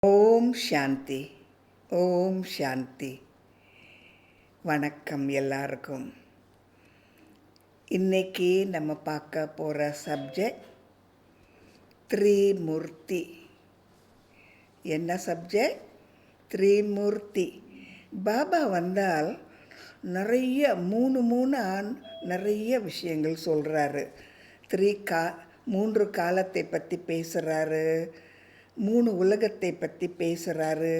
ஓம் சாந்தி. ஓம் சாந்தி. வணக்கம் எல்லாருக்கும். இன்னைக்கு நம்ம பார்க்க போகிற சப்ஜெக்ட் த்ரிமூர்த்தி. என்ன சப்ஜெக்ட்? த்ரிமூர்த்தி. பாபா வந்தால் நிறைய நிறைய விஷயங்கள் சொல்கிறாரு. மூன்று காலத்தை பற்றி பேசுகிறாரு, 3 உலகத்தை பற்றி பேசுகிறாரு,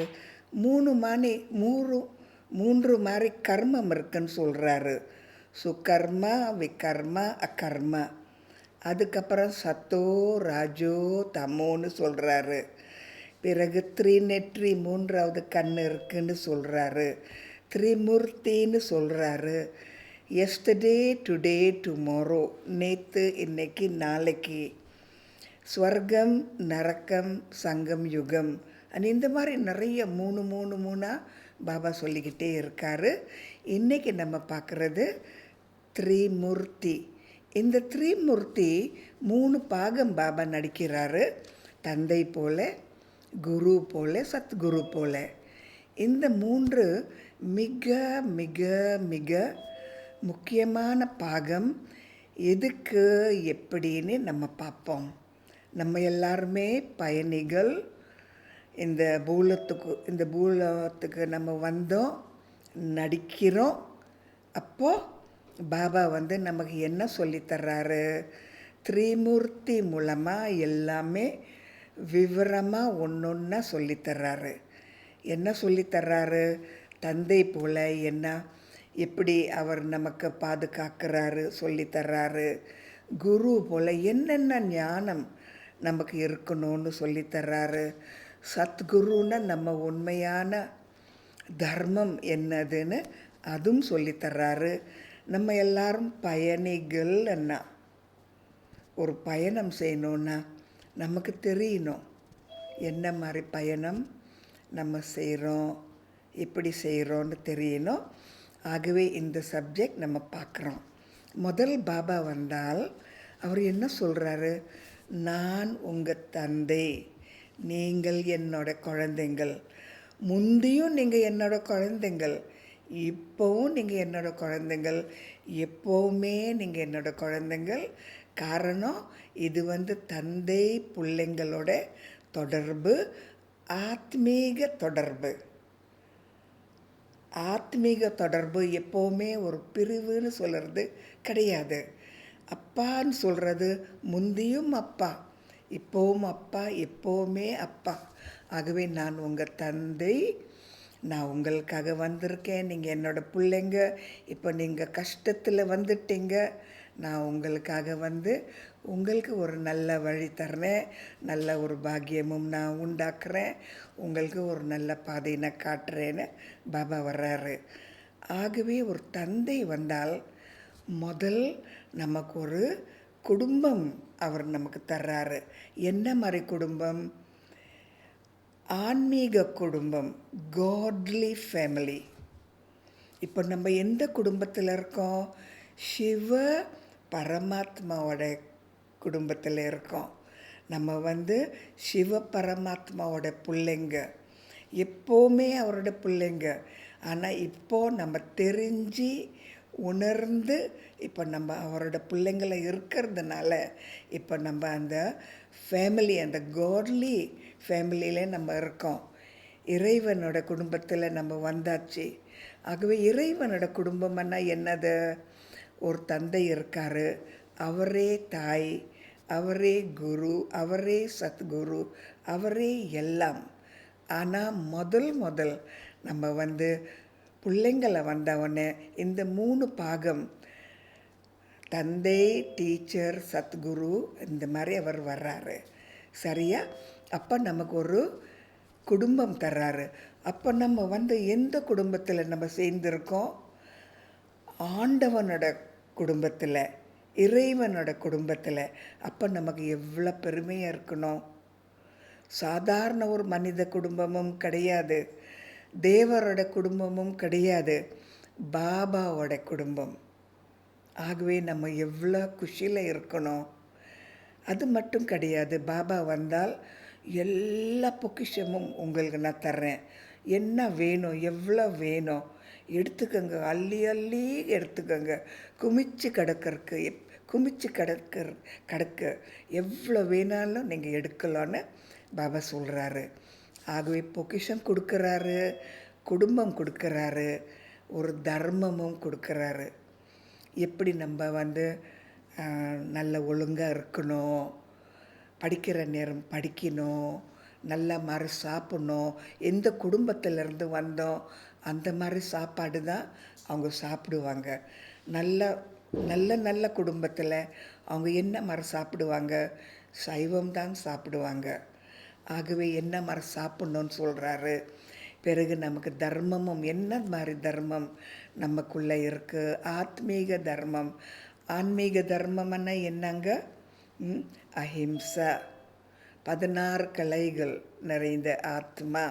மூன்று மாதிரி கர்மம் இருக்குன்னு சொல்கிறாரு. சுகர்மா, விகர்மா, அகர்மா. அதுக்கப்புறம் சத்தோ ராஜோ தமோன்னு சொல்கிறாரு. பிறகு த்ரிநெற்றி, 3வது கண் இருக்குன்னு சொல்கிறாரு. த்ரிமூர்த்தின்னு சொல்கிறாரு. எஸ்டர்டே, டுடே, டுமாரோ, நேற்று, இன்னைக்கு, நாளைக்கு, ஸ்வர்க்கம், நரக்கம், சங்கம், யுகம். இந்த மாதிரி நிறைய மூணா பாபா சொல்லிக்கிட்டே இருக்காரு. இன்றைக்கி நம்ம பார்க்குறது த்ரிமூர்த்தி. இந்த த்ரிமூர்த்தி 3 பாகம் பாபா நடிக்கிறாரு. தந்தை போல, குரு போல, சத்குரு போல. இந்த 3 மிக மிக மிக முக்கியமான பாகம். எதுக்கு எப்படின்னு நம்ம பார்ப்போம். நம்ம எல்லாருமே பயணிகள். இந்த பூலத்துக்கு நம்ம வந்தோம், நடிக்கிறோம். அப்போது பாபா நமக்கு என்ன சொல்லித்தர்றாரு? த்ரிமூர்த்தி மூலமாக எல்லாமே விவரமாக ஒன்றா சொல்லித்தர்றாரு. என்ன சொல்லித்தர்றாரு? தந்தை போல் எப்படி அவர் நமக்கு பாதுகாக்கிறாரு சொல்லித்தர்றாரு. குரு போல் என்னென்ன ஞானம் நமக்கு இருக்கணும்னு சொல்லித்தர்றாரு. சத்குருன்னா நம்ம உண்மையான தர்மம் என்னதுன்னு அதுவும் சொல்லித்தர்றாரு. நம்ம எல்லாரும் பயணிகள். ஒரு பயணம் செய்யணுன்னா நமக்கு தெரியணும் என்ன மாதிரி பயணம் நம்ம செய்கிறோம், எப்படி செய்கிறோன்னு தெரியணும். ஆகவே இந்த சப்ஜெக்ட் நம்ம பார்க்குறோம். முதல் பாபா வந்தால் அவர் என்ன சொல்கிறாரு? நான் உங்கள் தந்தை, நீங்கள் என்னோட குழந்தைங்கள். முந்தியும் நீங்கள் என்னோட குழந்தைங்கள், இப்போவும் நீங்கள் என்னோட குழந்தைங்கள், எப்போவுமே நீங்கள் என்னோட குழந்தைங்கள். காரணம், இது தந்தை பிள்ளைங்களோட தொடர்பு, ஆத்மீக தொடர்பு. ஆத்மீக தொடர்பு எப்போவுமே ஒரு பிரிவுன்னு சொல்கிறது கிடையாது. அப்பான்னு சொல்கிறது முந்தியும் அப்பா, இப்போவும் அப்பா, எப்போவுமே அப்பா. ஆகவே நான் உங்கள் தந்தை, நான் உங்களுக்காக வந்திருக்கேன். நீங்கள் என்னோடய பிள்ளைங்க. இப்போ நீங்கள் கஷ்டத்தில் வந்துட்டீங்க. நான் உங்களுக்காக உங்களுக்கு ஒரு நல்ல வழி தர்றேன், நல்ல ஒரு பாக்கியமும் நான் உண்டாக்குறேன், உங்களுக்கு ஒரு நல்ல பாதையை நான் காட்டுறேன்னு பாபா வர்றாரு. ஆகவே ஒரு தந்தை வந்தால் முதல் நமக்கு ஒரு குடும்பம் அவர் நமக்கு தர்றாரு. என்ன மாதிரி குடும்பம்? ஆன்மீக குடும்பம், காட்லி ஃபேமிலி. இப்போ நம்ம எந்த குடும்பத்தில் இருக்கோம்? சிவ பரமாத்மாவோட குடும்பத்தில் இருக்கோம். நம்ம சிவ பரமாத்மாவோட பிள்ளைங்க, எப்போவுமே அவரோட பிள்ளைங்க. ஆனால் இப்போது நம்ம தெரிஞ்சு உணர்ந்து இப்போ நம்ம அவரோட பிள்ளைங்களை இருக்கிறதுனால இப்போ நம்ம அந்த ஃபேமிலி, அந்த காட்லி ஃபேமிலியில் நம்ம இருக்கோம். இறைவனோட குடும்பத்தில் நம்ம வந்தாச்சு. ஆகவே இறைவனோட குடும்பம்னா என்னது? ஒரு தந்தை இருக்கார், அவரே தாய், அவரே குரு, அவரே சத்குரு, அவரே எல்லாம். ஆனால் முதல் நம்ம பிள்ளைங்களை வந்தவொடனே இந்த 3 பாகம், தந்தை, டீச்சர், சத்குரு, இந்த மாதிரி அவர் வர்றாரு. சரியா? அப்போ நமக்கு ஒரு குடும்பம் தர்றாரு. அப்போ நம்ம எந்த குடும்பத்தில் நம்ம சேர்ந்துருக்கோம்? ஆண்டவனோட குடும்பத்தில், இறைவனோட குடும்பத்தில். அப்போ நமக்கு எவ்வளோ பெருமையாக இருக்கணும். சாதாரண ஒரு மனித குடும்பமும் கிடையாது, தேவரோட குடும்பமும் கிடையாது, பாபாவோட குடும்பம். ஆகவே நம்ம எவ்வளோ குஷியில் இருக்கணும். அது மட்டும் கிடையாது, பாபா வந்தால் எல்லா பொக்கிஷமும் உங்களுக்கு நான் தர்றேன். என்ன வேணும், எவ்வளோ வேணும் எடுத்துக்கங்க. அள்ளி அள்ளி எடுத்துக்கங்க. குமிச்சு கிடக்கறக்கு குமிச்சு கிடக்க எவ்வளோ வேணாலும் நீங்கள் எடுக்கலான்னு பாபா சொல்கிறாரு. ஆகவே பொக்கிஷம் கொடுக்குறாரு, குடும்பம் கொடுக்குறாரு, ஒரு தர்மமும் கொடுக்குறாரு. எப்படி நம்ம வந்து நல்ல ஒழுங்காக இருக்கணும், படிக்கிற நேரம் படிக்கணும், நல்ல மாதிரி சாப்பிட்ணும். எந்த குடும்பத்திலேருந்து வந்தோம் அந்த மாதிரி சாப்பாடு தான் அவங்க சாப்பிடுவாங்க. நல்ல நல்ல நல்ல குடும்பத்தில் அவங்க என்ன மாதிரி சாப்பிடுவாங்க, சைவம் தான் சாப்பிடுவாங்க. ஆகவே என்ன மாதிரி சாப்பிட்ணுன்னு சொல்கிறாரு. பிறகு நமக்கு தர்மமும் என்ன மாதிரி தர்மம் நமக்குள்ளே இருக்குது, ஆத்மீக தர்மம். ஆன்மீக தர்மம்னா என்னங்க? அஹிம்சா, 16 கலைகள் நிறைந்த ஆத்மா.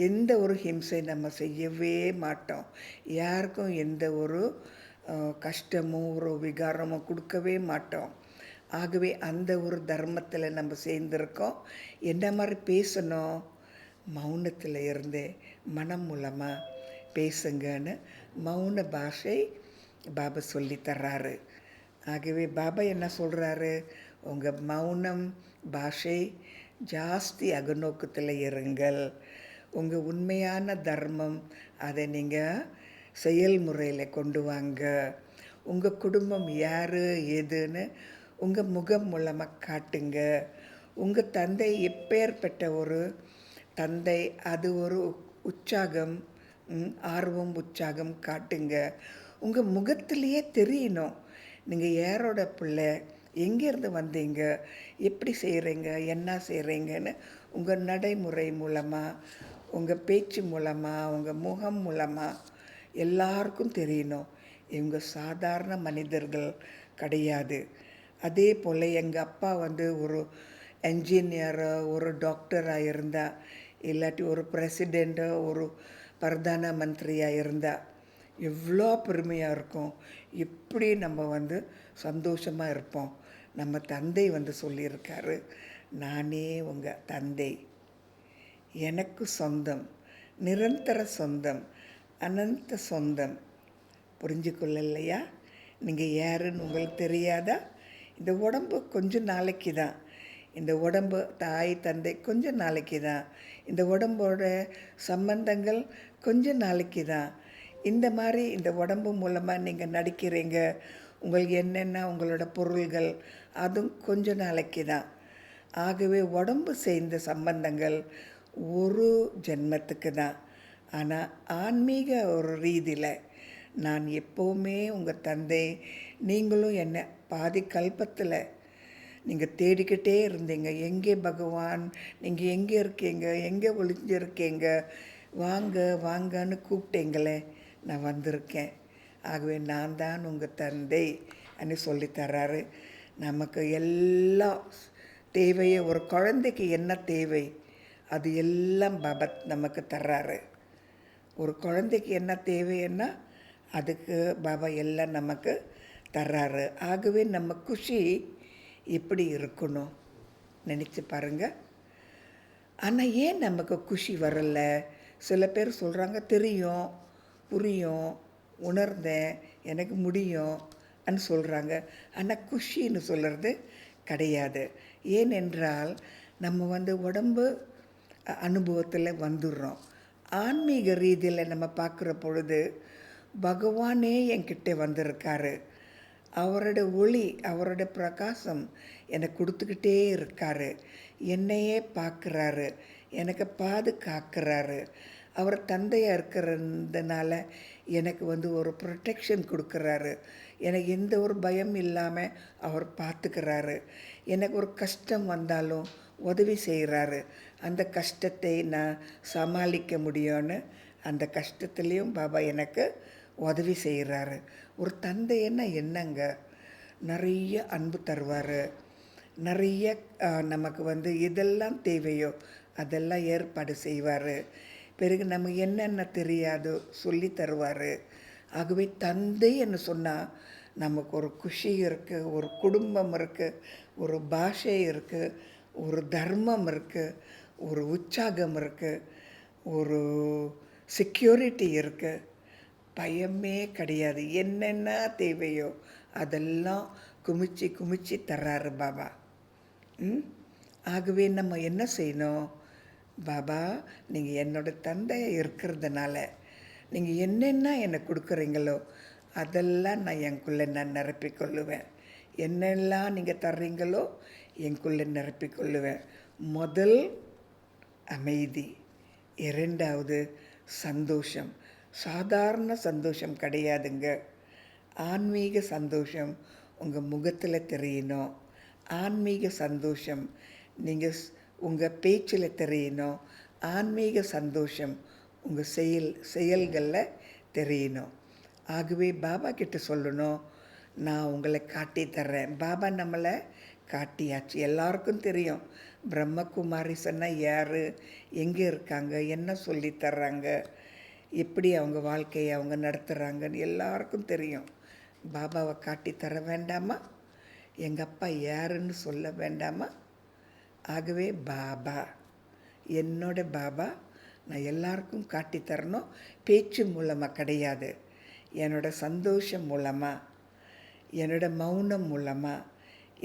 எந்த ஒரு ஹிம்சை நம்ம செய்யவே மாட்டோம். யாருக்கும் எந்த ஒரு கஷ்டமோ ஒரு விகாரமோ கொடுக்கவே மாட்டோம். ஆகவே அந்த ஒரு தர்மத்தில் நம்ம சேர்ந்துருக்கோம். என்ன மாதிரி பேசணும்? மௌனத்தில் இருந்தே மனம் மூலமாக பேசுங்கன்னு மௌன பாஷை பாபா சொல்லி தர்றாரு. ஆகவே பாபா என்ன சொல்கிறாரு? உங்கள் மௌனம் பாஷை ஜாஸ்தி அகநோக்கத்தில் இருங்கள். உங்கள் உண்மையான தர்மம் அதை நீங்கள் செயல்முறையில் கொண்டு வாங்க. உங்கள் குடும்பம் யார் ஏதுன்னு உங்கள் முகம் மூலமாக காட்டுங்க. உங்கள் தந்தை எப்பேற்பட்ட ஒரு தந்தை, அது ஒரு உற்சாகம், ஆர்வம் உற்சாகம் காட்டுங்க. உங்கள் முகத்திலேயே தெரியணும் நீங்கள் யாரோட பிள்ளை, எங்கேருந்து வந்தீங்க, எப்படி செய்கிறீங்க, என்ன செய்கிறீங்கன்னு உங்கள் நடைமுறை மூலமாக, உங்கள் பேச்சு மூலமாக, உங்கள் முகம் மூலமாக எல்லாருக்கும் தெரியணும். இவங்க சாதாரண மனிதர்கள் கிடையாது. அதே போல் எங்கள் அப்பா வந்து ஒரு என்ஜினியரோ ஒரு டாக்டராக இருந்தா, இல்லாட்டி ஒரு பிரசிடெண்ட்டோ ஒரு பிரதான மந்திரியாக இருந்தால் எவ்வளோ பெருமையாக இருக்கும். எப்படி நம்ம வந்து சந்தோஷமாக இருப்போம். நம்ம தந்தை வந்து சொல்லியிருக்காரு, நானே உங்கள் தந்தை, எனக்கு சொந்தம், நிரந்தர சொந்தம், அனந்த சொந்தம். புரிஞ்சுக்கொள்ளலையா? நீங்கள் யாருன்னு உங்களுக்கு தெரியாதா? இந்த உடம்பு கொஞ்சம் நாளைக்கு தான். இந்த உடம்பு தாய் தந்தை கொஞ்சம் நாளைக்கு தான். இந்த உடம்போட சம்பந்தங்கள் கொஞ்சம் நாளைக்கு தான். இந்த மாதிரி இந்த உடம்பு மூலமாக நீங்கள் நடிக்கிறீங்க. உங்களுக்கு என்னென்ன உங்களோட பொருள்கள் அதுவும் கொஞ்ச நாளைக்கு தான். ஆகவே உடம்பு சேர்ந்த சம்பந்தங்கள் ஒரு ஜென்மத்துக்கு தான். ஆனால் ஆன்மீக ஒரு ரீதியில் நான் எப்போவுமே உங்கள் தந்தை, நீங்களும் என்ன பாதி கல்பத்தில் நீங்கள் தேடிக்கிட்டே இருந்தீங்க. எங்கே பகவான், நீங்கள் எங்கே இருக்கீங்க, எங்கே ஒளிஞ்சிருக்கீங்க, வாங்க வாங்கன்னு கூப்பிட்டீங்களே, நான் வந்திருக்கேன். ஆகவே நான் தான் உங்கள் தந்தை அன்னு சொல்லித்தர்றாரு. நமக்கு எல்லாம் தேவையை, ஒரு குழந்தைக்கு என்ன தேவை அது எல்லாம் பாபா நமக்கு தர்றாரு. ஒரு குழந்தைக்கு என்ன தேவைன்னா அதுக்கு பாபா எல்லாம் நமக்கு தர்றாரு. ஆகவே நம்ம குஷி எப்படி இருக்கணும் நினச்சி பாருங்கள். ஆனால் ஏன் நமக்கு குஷி வரலை? சில பேர் சொல்கிறாங்க, தெரியும், புரியும், உணர்ந்தேன், எனக்கு முடியும் அன்னு சொல்கிறாங்க. ஆனால் குஷின்னு சொல்கிறது கிடையாது. ஏனென்றால் நம்ம வந்து உடம்பு அனுபவத்தில் வந்துடுறோம். ஆன்மீக ரீதியில் நம்ம பார்க்குற பொழுது பகவானே என்கிட்ட வந்திருக்காரு. அவரோட ஒளி, அவரோட பிரகாசம் எனக்கு கொடுத்துக்கிட்டே இருக்காரு. என்னையே பார்க்குறாரு, எனக்கு பாதுகாக்கிறாரு. அவர் தந்தையாக இருக்கிறதுனால எனக்கு வந்து ஒரு ப்ரொடெக்ஷன் கொடுக்குறாரு. எனக்கு எந்த ஒரு பயம் இல்லாமல் அவர் பார்த்துக்கிறாரு. எனக்கு ஒரு கஷ்டம் வந்தாலும் உதவி செய்கிறாரு. அந்த கஷ்டத்தை நான் சமாளிக்க முடியும்னு அந்த கஷ்டத்துலேயும் பாபா எனக்கு உதவி செய்கிறாரு. ஒரு தந்தைன்னா என்னங்க, நிறைய அன்பு தருவார். நிறைய நமக்கு வந்து எதெல்லாம் தேவையோ அதெல்லாம் ஏற்பாடு செய்வார். பிறகு நமக்கு என்னென்ன தெரியாதோ சொல்லி தருவார். ஆகவே தந்தை என்று சொன்னால் நமக்கு ஒரு குஷி இருக்குது, ஒரு குடும்பம் இருக்குது, ஒரு பாஷை இருக்குது, ஒரு தர்மம் இருக்குது, ஒரு உற்சாகம் இருக்குது, ஒரு செக்யூரிட்டி இருக்குது. பயமே கிடையாது. என்னென்ன தேவையோ அதெல்லாம் குமிச்சு குமிச்சு தர்றாரு பாபா. ஆகவே நம்ம என்ன செய்யணும்? பாபா, நீங்கள் என்னோட தந்தையாக இருக்கிறதுனால நீங்கள் என்னென்ன எனக்கு கொடுக்குறீங்களோ அதெல்லாம் நான் எனக்குள்ளே நான் நிரப்பிக்கொள்ளுவேன். என்னெல்லாம் நீங்கள் தர்றீங்களோ எனக்குள்ளே நிரப்பிக்கொள்ளுவேன். முதல் அமைதி, இரண்டாவது சந்தோஷம். சாதாரண சந்தோஷம் கிடையாதுங்க. ஆன்மீக சந்தோஷம் உங்கள் முகத்தில் தெரியணும். ஆன்மீக சந்தோஷம் நீங்கள் உங்கள் பேச்சில் தெரியணும். ஆன்மீக சந்தோஷம் உங்கள் செயல்களில் தெரியணும். ஆகவே பாபா கிட்ட சொல்லணும், நான் உங்களை காட்டி தர்றேன். பாபா நம்மளை காட்டியாச்சு. எல்லாருக்கும் தெரியும் பிரம்மகுமாரி சொன்னால் யார், எங்கே இருக்காங்க, என்ன சொல்லி தர்றாங்க, எப்படி அவங்க வாழ்க்கையை அவங்க நடத்துகிறாங்கன்னு எல்லாருக்கும் தெரியும். பாபாவை காட்டி தர வேண்டாமா? எங்கள் அப்பா யாருன்னு சொல்ல வேண்டாமா? ஆகவே பாபா, என்னோட பாபா நான் எல்லாருக்கும் காட்டி தரணும். பேச்சு மூலமாக கிடையாது, என்னோட சந்தோஷம் மூலமாக, என்னோட மௌனம் மூலமாக,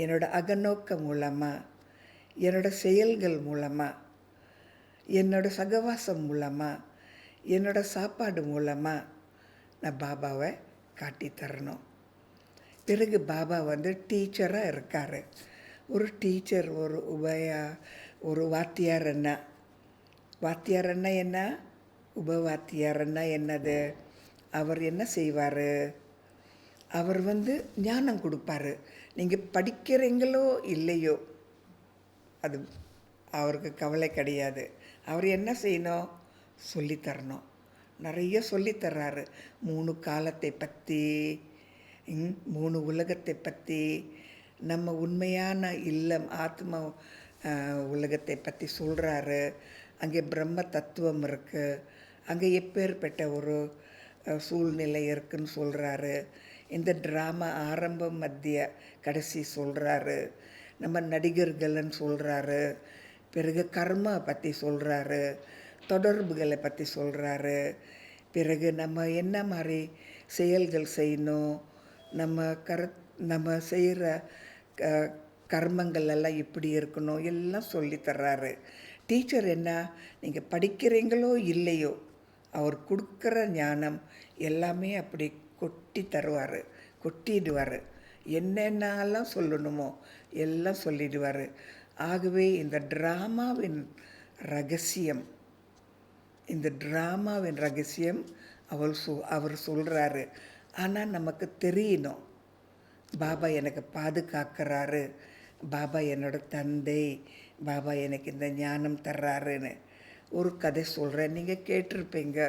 என்னோட அகநோக்கம் மூலமாக, என்னோட செயல்கள் மூலமாக, என்னோட சகவாசம் மூலமாக, என்னோட சாப்பாடு மூலமாக நான் பாபாவை காட்டி தரணும். பிறகு பாபா டீச்சராக இருக்கார். ஒரு டீச்சர், ஒரு வாத்தியாரன்னா. வாத்தியாரன்னா என்ன? உபவாத்தியாரன்னா என்னது? அவர் என்ன செய்வார்? அவர் ஞானம் கொடுப்பார். நீங்கள் படிக்கிறீங்களோ இல்லையோ அது அவருக்கு கவலை கிடையாது. அவர் என்ன செய்யணும்? சொல்லித்தரணும். நிறைய சொல்லித்தர்றாரு. 3 காலத்தை பற்றி, 3 உலகத்தை பற்றி, நம்ம உண்மையான இல்லம் ஆத்ம உலகத்தை பற்றி சொல்கிறாரு. அங்கே பிரம்ம தத்துவம் இருக்குது, அங்கே எப்பேற்பட்ட ஒரு சூழ்நிலை இருக்குன்னு சொல்கிறாரு. இந்த ட்ராமா ஆரம்பம் மத்திய கடைசி சொல்கிறாரு. நம்ம நடிகர்கள்னு சொல்கிறாரு. பிறகு கர்மா பற்றி சொல்கிறாரு, தொடர்புகளை பற்றி சொல்கிறாரு. பிறகு நம்ம என்ன மாதிரி செயல்கள் செய்யணும், நம்ம செய்கிற கர்மங்கள் எல்லாம் இப்படி இருக்கணும், எல்லாம் சொல்லித்தர்றாரு. டீச்சர் என்ன, நீங்கள் படிக்கிறீங்களோ இல்லையோ அவர் கொடுக்குற ஞானம் எல்லாமே அப்படி கொட்டி தருவார், கொட்டிடுவார். என்னென்னலாம் சொல்லணுமோ எல்லாம் சொல்லிடுவார். ஆகவே இந்த ட்ராமாவின் ரகசியம், அவர் சொல்கிறாரு. ஆனால் நமக்கு தெரியணும், பாபா எனக்கு பாதுகாக்கிறாரு, பாபா என்னோட தந்தை, பாபா எனக்கு இந்த ஞானம் தர்றாருன்னு. ஒரு கதை சொல்கிறேன், நீங்கள் கேட்டிருப்பீங்க.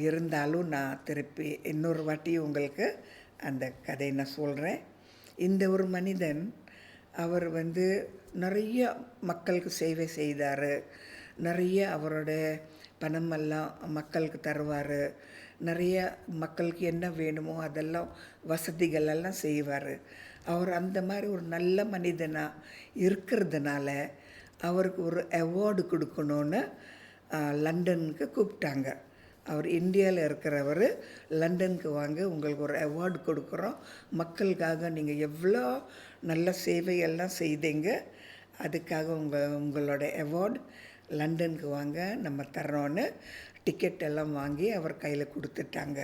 இருந்தாலும் நான் திருப்பி இன்னொரு வாட்டி உங்களுக்கு அந்த கதை நான் சொல்கிறேன். இந்த ஒரு மனிதன், அவர் நிறைய மக்களுக்கு சேவை செய்தார். நிறைய அவரோட பணமெல்லாம் மக்களுக்கு தருவார். நிறைய மக்களுக்கு என்ன வேணுமோ அதெல்லாம் வசதிகளெல்லாம் செய்வார். அவர் அந்த மாதிரி ஒரு நல்ல மனிதனாக இருக்கிறதுனால அவருக்கு ஒரு அவார்டு கொடுக்கணுன்னு லண்டனுக்கு கூப்பிட்டாங்க. அவர் இந்தியாவில் இருக்கிறவர், லண்டனுக்கு வாங்க, உங்களுக்கு ஒரு அவார்டு கொடுக்குறோம், மக்களுக்காக நீங்கள் எவ்வளோ நல்ல சேவையெல்லாம் செய்தீங்க, அதுக்காக உங்களோட அவார்டு, லண்டனுக்கு வாங்க நம்ம தர்றோன்னு டிக்கெட் எல்லாம் வாங்கி அவர் கையில் கொடுத்துட்டாங்க.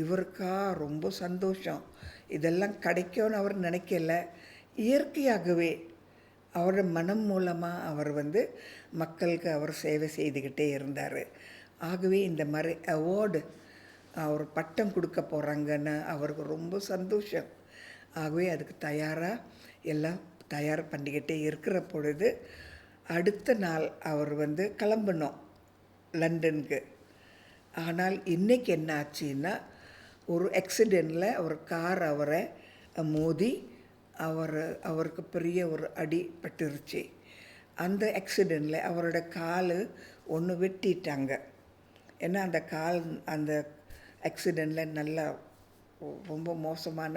இவருக்கா ரொம்ப சந்தோஷம். இதெல்லாம் கிடைக்கும்னு அவர் நினைக்கல. இயற்கையாகவே அவரோட மனம் மூலமாக அவர் மக்களுக்கு அவர் சேவை செய்துக்கிட்டே இருந்தார். ஆகவே இந்த மாதிரி அவார்டு, அவர் பட்டம் கொடுக்க போகிறாங்கன்னு அவருக்கு ரொம்ப சந்தோஷம். ஆகவே அதுக்கு எல்லாம் தயார் பண்ணிக்கிட்டே இருக்கிற பொழுது அடுத்த நாள் அவர் கிளம்பணும் லண்டனுக்கு. ஆனால் இன்றைக்கி என்ன ஆச்சுன்னா, ஒரு ஆக்சிடெண்ட்டில் ஒரு கார் அவரை மோதி அவருக்கு பெரிய ஒரு அடி பட்டுருச்சு. அந்த ஆக்சிடெண்ட்டில் அவரோட கால் ஒன்று வெட்டிட்டாங்க. ஏன்னா அந்த ஆக்சிடெண்ட்டில் நல்லா ரொம்ப மோசமான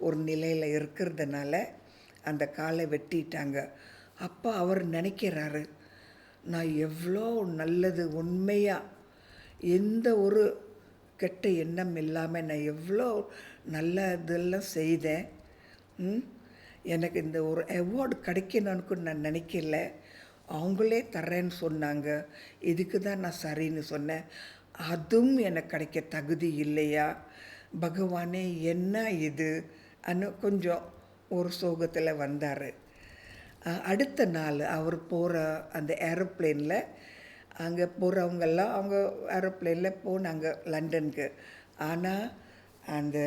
ஒரு நிலையில் இருக்கிறதுனால அந்த காலை வெட்டிட்டாங்க. அப்போ அவர் நினைக்கிறாரு, நான் எவ்வளோ நல்லது உண்மையாக எந்த ஒரு கெட்ட எண்ணம் இல்லாமல் நான் எவ்வளோ நல்ல இதெல்லாம் செய்தேன். எனக்கு இந்த ஒரு அவார்டு கிடைக்கணும்னு நான் நினைக்கல. அவங்களே தர்றேன்னு சொன்னாங்க. இதுக்கு தான் நான் சரின்னு சொன்னேன். அதுவும் எனக்கு கிடைக்க தகுதி இல்லையா? பகவானே என்ன இது? கொஞ்சம் ஒரு சோகத்தில் வந்தார். அடுத்த நாள் அவர் போகிற அந்த ஏரோப்ளேனில் அங்கே போகிறவங்கெல்லாம் அவங்க ஏரோப்ளேனில் போனாங்க லண்டனுக்கு. ஆனால் அந்த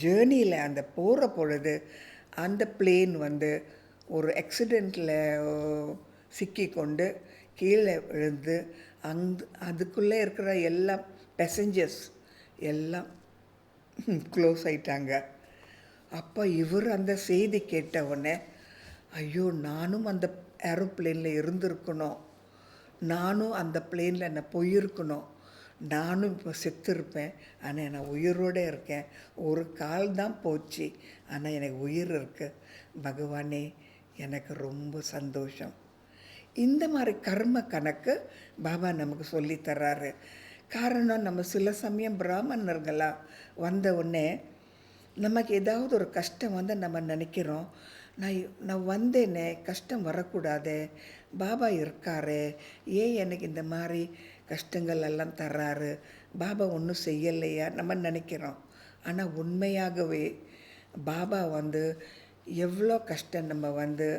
ஜேர்னியில் அந்த போகிற பொழுது அந்த பிளேன் ஒரு ஆக்சிடெண்ட்டில் சிக்கிக்கொண்டு கீழே விழுந்து அதுக்குள்ளே இருக்கிற எல்லா பேசஞ்சர்ஸ் எல்லாம் க்ளோஸ் ஆயிட்டாங்க. அப்போ இவர் அந்த செய்தி கேட்டவுடனே, ஐயோ நானும் அந்த ஏரோப்ளேனில் இருந்திருக்கணும், நானும் அந்த பிளேனில் நான் போயிருக்கணும், நானும் இப்போ செத்துருப்பேன், ஆனால் நான் உயிரோடு இருக்கேன், ஒரு கால் தான் போச்சு, ஆனால் எனக்கு உயிர் இருக்கு, பகவானே எனக்கு ரொம்ப சந்தோஷம். இந்த மாதிரி கர்ம கணக்கு பாபா நமக்கு சொல்லித்தர்றாரு. காரணம், நம்ம சில சமயம் பிராமணர்களாக வந்த உடனே நமக்கு ஏதாவது ஒரு கஷ்டம் நம்ம நினைக்கிறோம், நான் வந்தேனே, கஷ்டம் வரக்கூடாதே, பாபா இருக்காரே, ஏன் எனக்கு இந்த மாதிரி கஷ்டங்கள் எல்லாம் தர்றாரு, பாபா ஒன்றும் செய்யலையா நம்ம நினைக்கிறோம். ஆனால் உண்மையாகவே பாபா எவ்வளோ கஷ்டம் நம்ம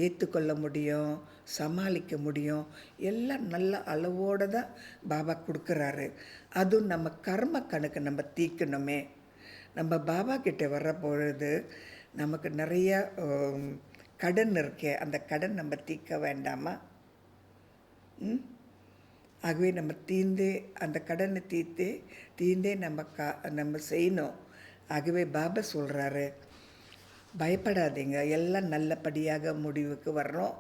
ஏற்றுக்கொள்ள முடியும், சமாளிக்க முடியும், எல்லாம் நல்ல அளவோடு தான் பாபா கொடுக்குறாரு. அதுவும் நம்ம கர்ம கணக்கு நம்ம தீர்க்கணுமே. நம்ம பாபா கிட்டே வர்ற பொழுது நமக்கு நிறையா கடன் இருக்கே, அந்த கடன் நம்ம தீர்க்க வேண்டாமா? ஆகவே நம்ம அந்த கடனை தீர்ந்தே நம்ம செய்யணும். ஆகவே பாபா சொல்கிறாரு, பயப்படாதீங்க, எல்லாம் நல்லபடியாக முடிவுக்கு வர்றோம்.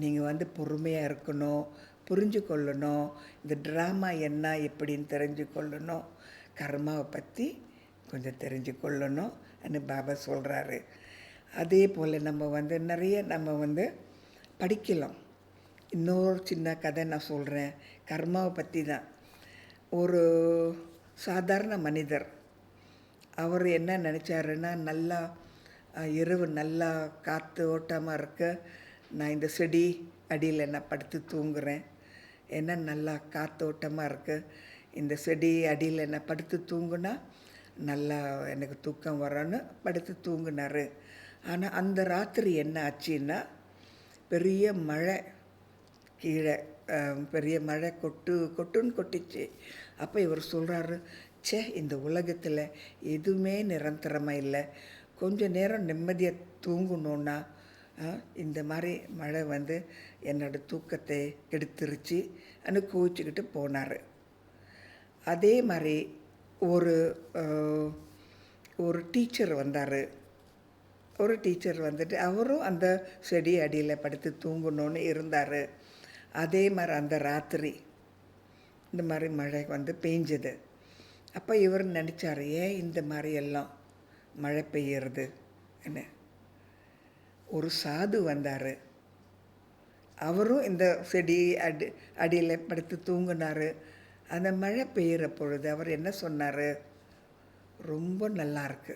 நீங்கள் பொறுமையாக இருக்கணும், புரிஞ்சு கொள்ளணும், இந்த ட்ராமா என்ன எப்படின்னு தெரிஞ்சு கொள்ளணும், கர்மாவை பற்றி கொஞ்சம் தெரிஞ்சு கொள்ளணும்னு பாபா சொல்கிறாரு. அதே போல் நம்ம நிறைய நம்ம படிக்கலாம். இன்னொரு சின்ன கதை நான் சொல்கிறேன், கர்மாவை பற்றி தான். ஒரு சாதாரண மனிதர், அவர் என்ன நினச்சாருன்னா, நல்லா இரவு நல்லா காற்று ஓட்டமாக இருக்க, நான் இந்த செடி அடியில் நான் படுத்து தூங்குறேன், என்ன நல்லா காற்றோட்டமாக இருக்குது, இந்த செடி அடியில் நான் படுத்து தூங்குனா நல்லா எனக்கு தூக்கம் வரன்னு படுத்து தூங்குனார். ஆனால் அந்த ராத்திரி என்ன ஆச்சுன்னா, பெரிய மழை, கீழே பெரிய மழை கொட்டுன்னு கொட்டிச்சு. அப்போ இவர் சொல்கிறாரு, இந்த உலகத்தில் எதுவுமே நிரந்தரமாக இல்லை, கொஞ்சம் நேரம் நிம்மதியாக தூங்கணுன்னா இந்த மாதிரி மழை என்னோடய தூக்கத்தை கெடுத்துருச்சு கோவிச்சுக்கிட்டு போனார். அதே மாதிரி ஒரு டீச்சர் வந்தார். ஒரு டீச்சர் அவரும் அந்த செடி அடியில் படுத்து தூங்கணுன்னு இருந்தார். அதே மாதிரி அந்த ராத்திரி இந்த மாதிரி மழை பெஞ்சது. அப்போ இவர் நினச்சார், ஏன் இந்த மாதிரி எல்லாம் மழை பெய்யறது என்ன. ஒரு சாது வந்தார், அவரும் இந்த செடி அடியில் படுத்து தூங்கினார். அந்த மழை பெய்கிற பொழுது அவர் என்ன சொன்னார், ரொம்ப நல்லா இருக்கு,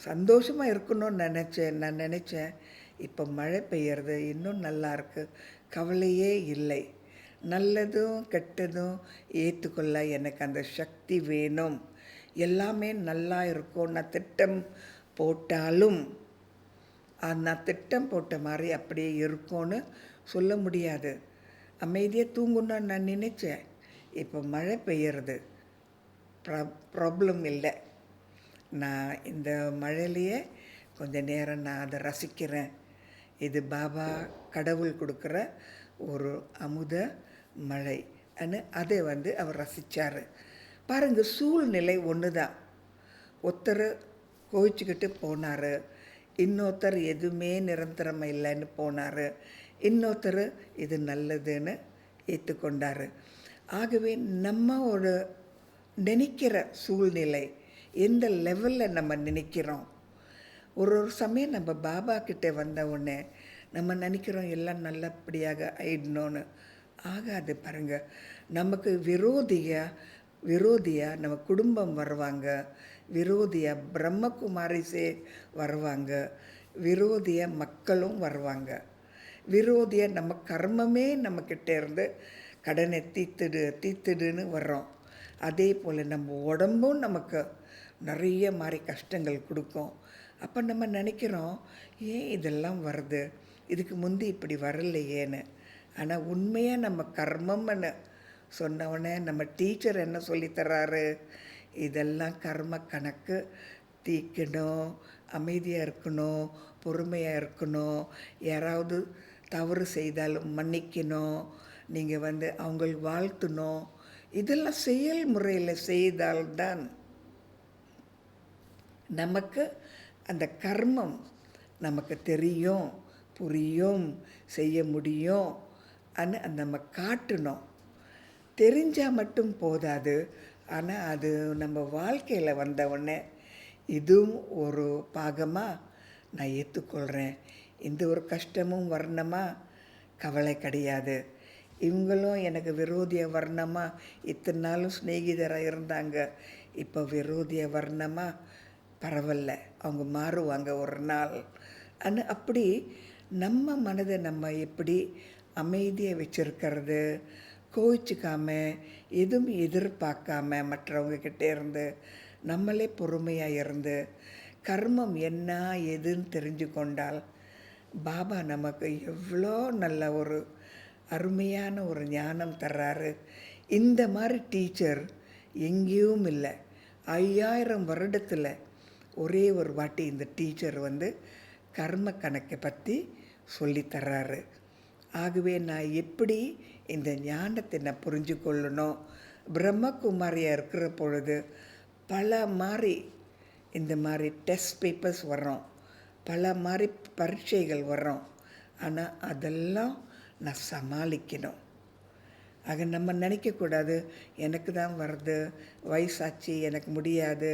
சந்தோஷமாக இருக்கணும்னு நான் நினச்சேன், இப்போ மழை பெய்யறது இன்னும் நல்லா இருக்கு, கவலையே இல்லை, நல்லதும் கெட்டதும் ஏற்றுக்கொள்ள எனக்கு அந்த சக்தி வேணும், எல்லாமே நல்லா இருக்கும், நான் திட்டம் போட்டாலும் நான் திட்டம் போட்ட மாதிரி அப்படியே இருக்கும்னு சொல்ல முடியாது, அமைதியாக தூங்கணும்னு நான் நினச்சேன், இப்போ மழை பெய்யறது ப்ராப்ளம் இல்லை, நான் இந்த மழையிலையே கொஞ்சம் நேரம் நான் அதை ரசிக்கிறேன், இது பாபா கடவுள் கொடுக்குற ஒரு அமுத மழை அதை அவர் ரசித்தார். பாருங்கள், சூழ்நிலை ஒன்று தான். ஒருத்தர் கோவிச்சுக்கிட்டு போனார், இன்னொருத்தர் எதுவுமே நிரந்தரமாக இல்லைன்னு போனார், இன்னொருத்தர் இது நல்லதுன்னு ஏற்றுக்கொண்டார். ஆகவே நம்ம ஒரு நினைக்கிற சூழ்நிலை எந்த லெவலில் நம்ம நினைக்கிறோம். ஒரு சமயம் நம்ம பாபா கிட்டே வந்த உடனே நம்ம நினைக்கிறோம் எல்லாம் நல்லபடியாக ஆயிடணும்னு. ஆகாது பாருங்கள். நமக்கு விரோதியாக நம்ம குடும்பம் வருவாங்க, விரோதியாக பிரம்மகுமாரிஸே வருவாங்க, விரோதியாக மக்களும் வருவாங்க, விரோதியாக நம்ம கர்மமே நம்மக்கிட்ட இருந்து கடனை தீத்துடுன்னு வர்றோம். அதே போல் நம்ம உடம்பும் நமக்கு நிறைய மாதிரி கஷ்டங்கள் கொடுக்கும். அப்போ நம்ம நினைக்கிறோம், ஏன் இதெல்லாம் வருது, இதுக்கு முந்தி இப்படி வரலையேன்னு. ஆனால் உண்மையாக நம்ம கர்மம்னு சொன்னவுடனே நம்ம டீச்சர் என்ன சொல்லித்தராரு, இதெல்லாம் கர்ம கணக்கு, தீக்கணும், அமைதியாக இருக்கணும், பொறுமையாக இருக்கணும், யாராவது தவறு செய்தாலும் மன்னிக்கணும், நீங்கள் அவங்களுக்கு வாழ்த்தணும். இதெல்லாம் செயல்முறையில் செய்தால்தான் நமக்கு அந்த கர்மம் நமக்கு தெரியும், புரியும், செய்ய முடியும் நம்ம காட்டணும். தெரிஞ்சால் மட்டும் போதாது. ஆனால் அது நம்ம வாழ்க்கையில் வந்தவுடனே இதுவும் ஒரு பாகமாக நான் ஏற்றுக்கொள்கிறேன், இந்த ஒரு கஷ்டமும் வரணுமா, கவலை கிடையாது. இவங்களும் எனக்கு விரோதியாக வரணுமா, இத்தனை நாளும் ஸ்நேகிதராக இருந்தாங்க, இப்போ விரோதியாக வரணுமா, பரவாயில்ல, அவங்க மாறுவாங்க ஒரு நாள் அப்படி நம்ம மனதை நம்ம எப்படி அமைதியாக வச்சுருக்கிறது, கோவிச்சிக்காம எதுவும் எதிர்பார்க்காம மற்றவங்கக்கிட்ட இருந்து நம்மளே பொறுமையாக இருந்து கர்மம் என்ன எதுன்னு தெரிஞ்சு கொண்டால் பாபா நமக்கு எவ்வளோ நல்ல ஒரு அருமையான ஒரு ஞானம் தர்றாரு. இந்த மாதிரி டீச்சர் எங்கேயும் இல்லை. 5000 வருடத்தில் ஒரே ஒரு வாட்டி இந்த டீச்சர் கர்ம கணக்கை பற்றி சொல்லித்தர்றாரு. ஆகவே நான் எப்படி இந்த ஞானத்தை நான் புரிஞ்சு கொள்ளணும். பிரம்மகுமாரியாக இருக்கிற பொழுது பல மாதிரி இந்த மாதிரி டெஸ்ட் பேப்பர்ஸ் வர்றோம், பல மாதிரி பரீட்சைகள் வர்றோம். ஆனால் அதெல்லாம் நான் சமாளிக்கணும். ஆக நம்ம நினைக்கக்கூடாது, எனக்கு தான் வருது, வயசாச்சு, எனக்கு முடியாது,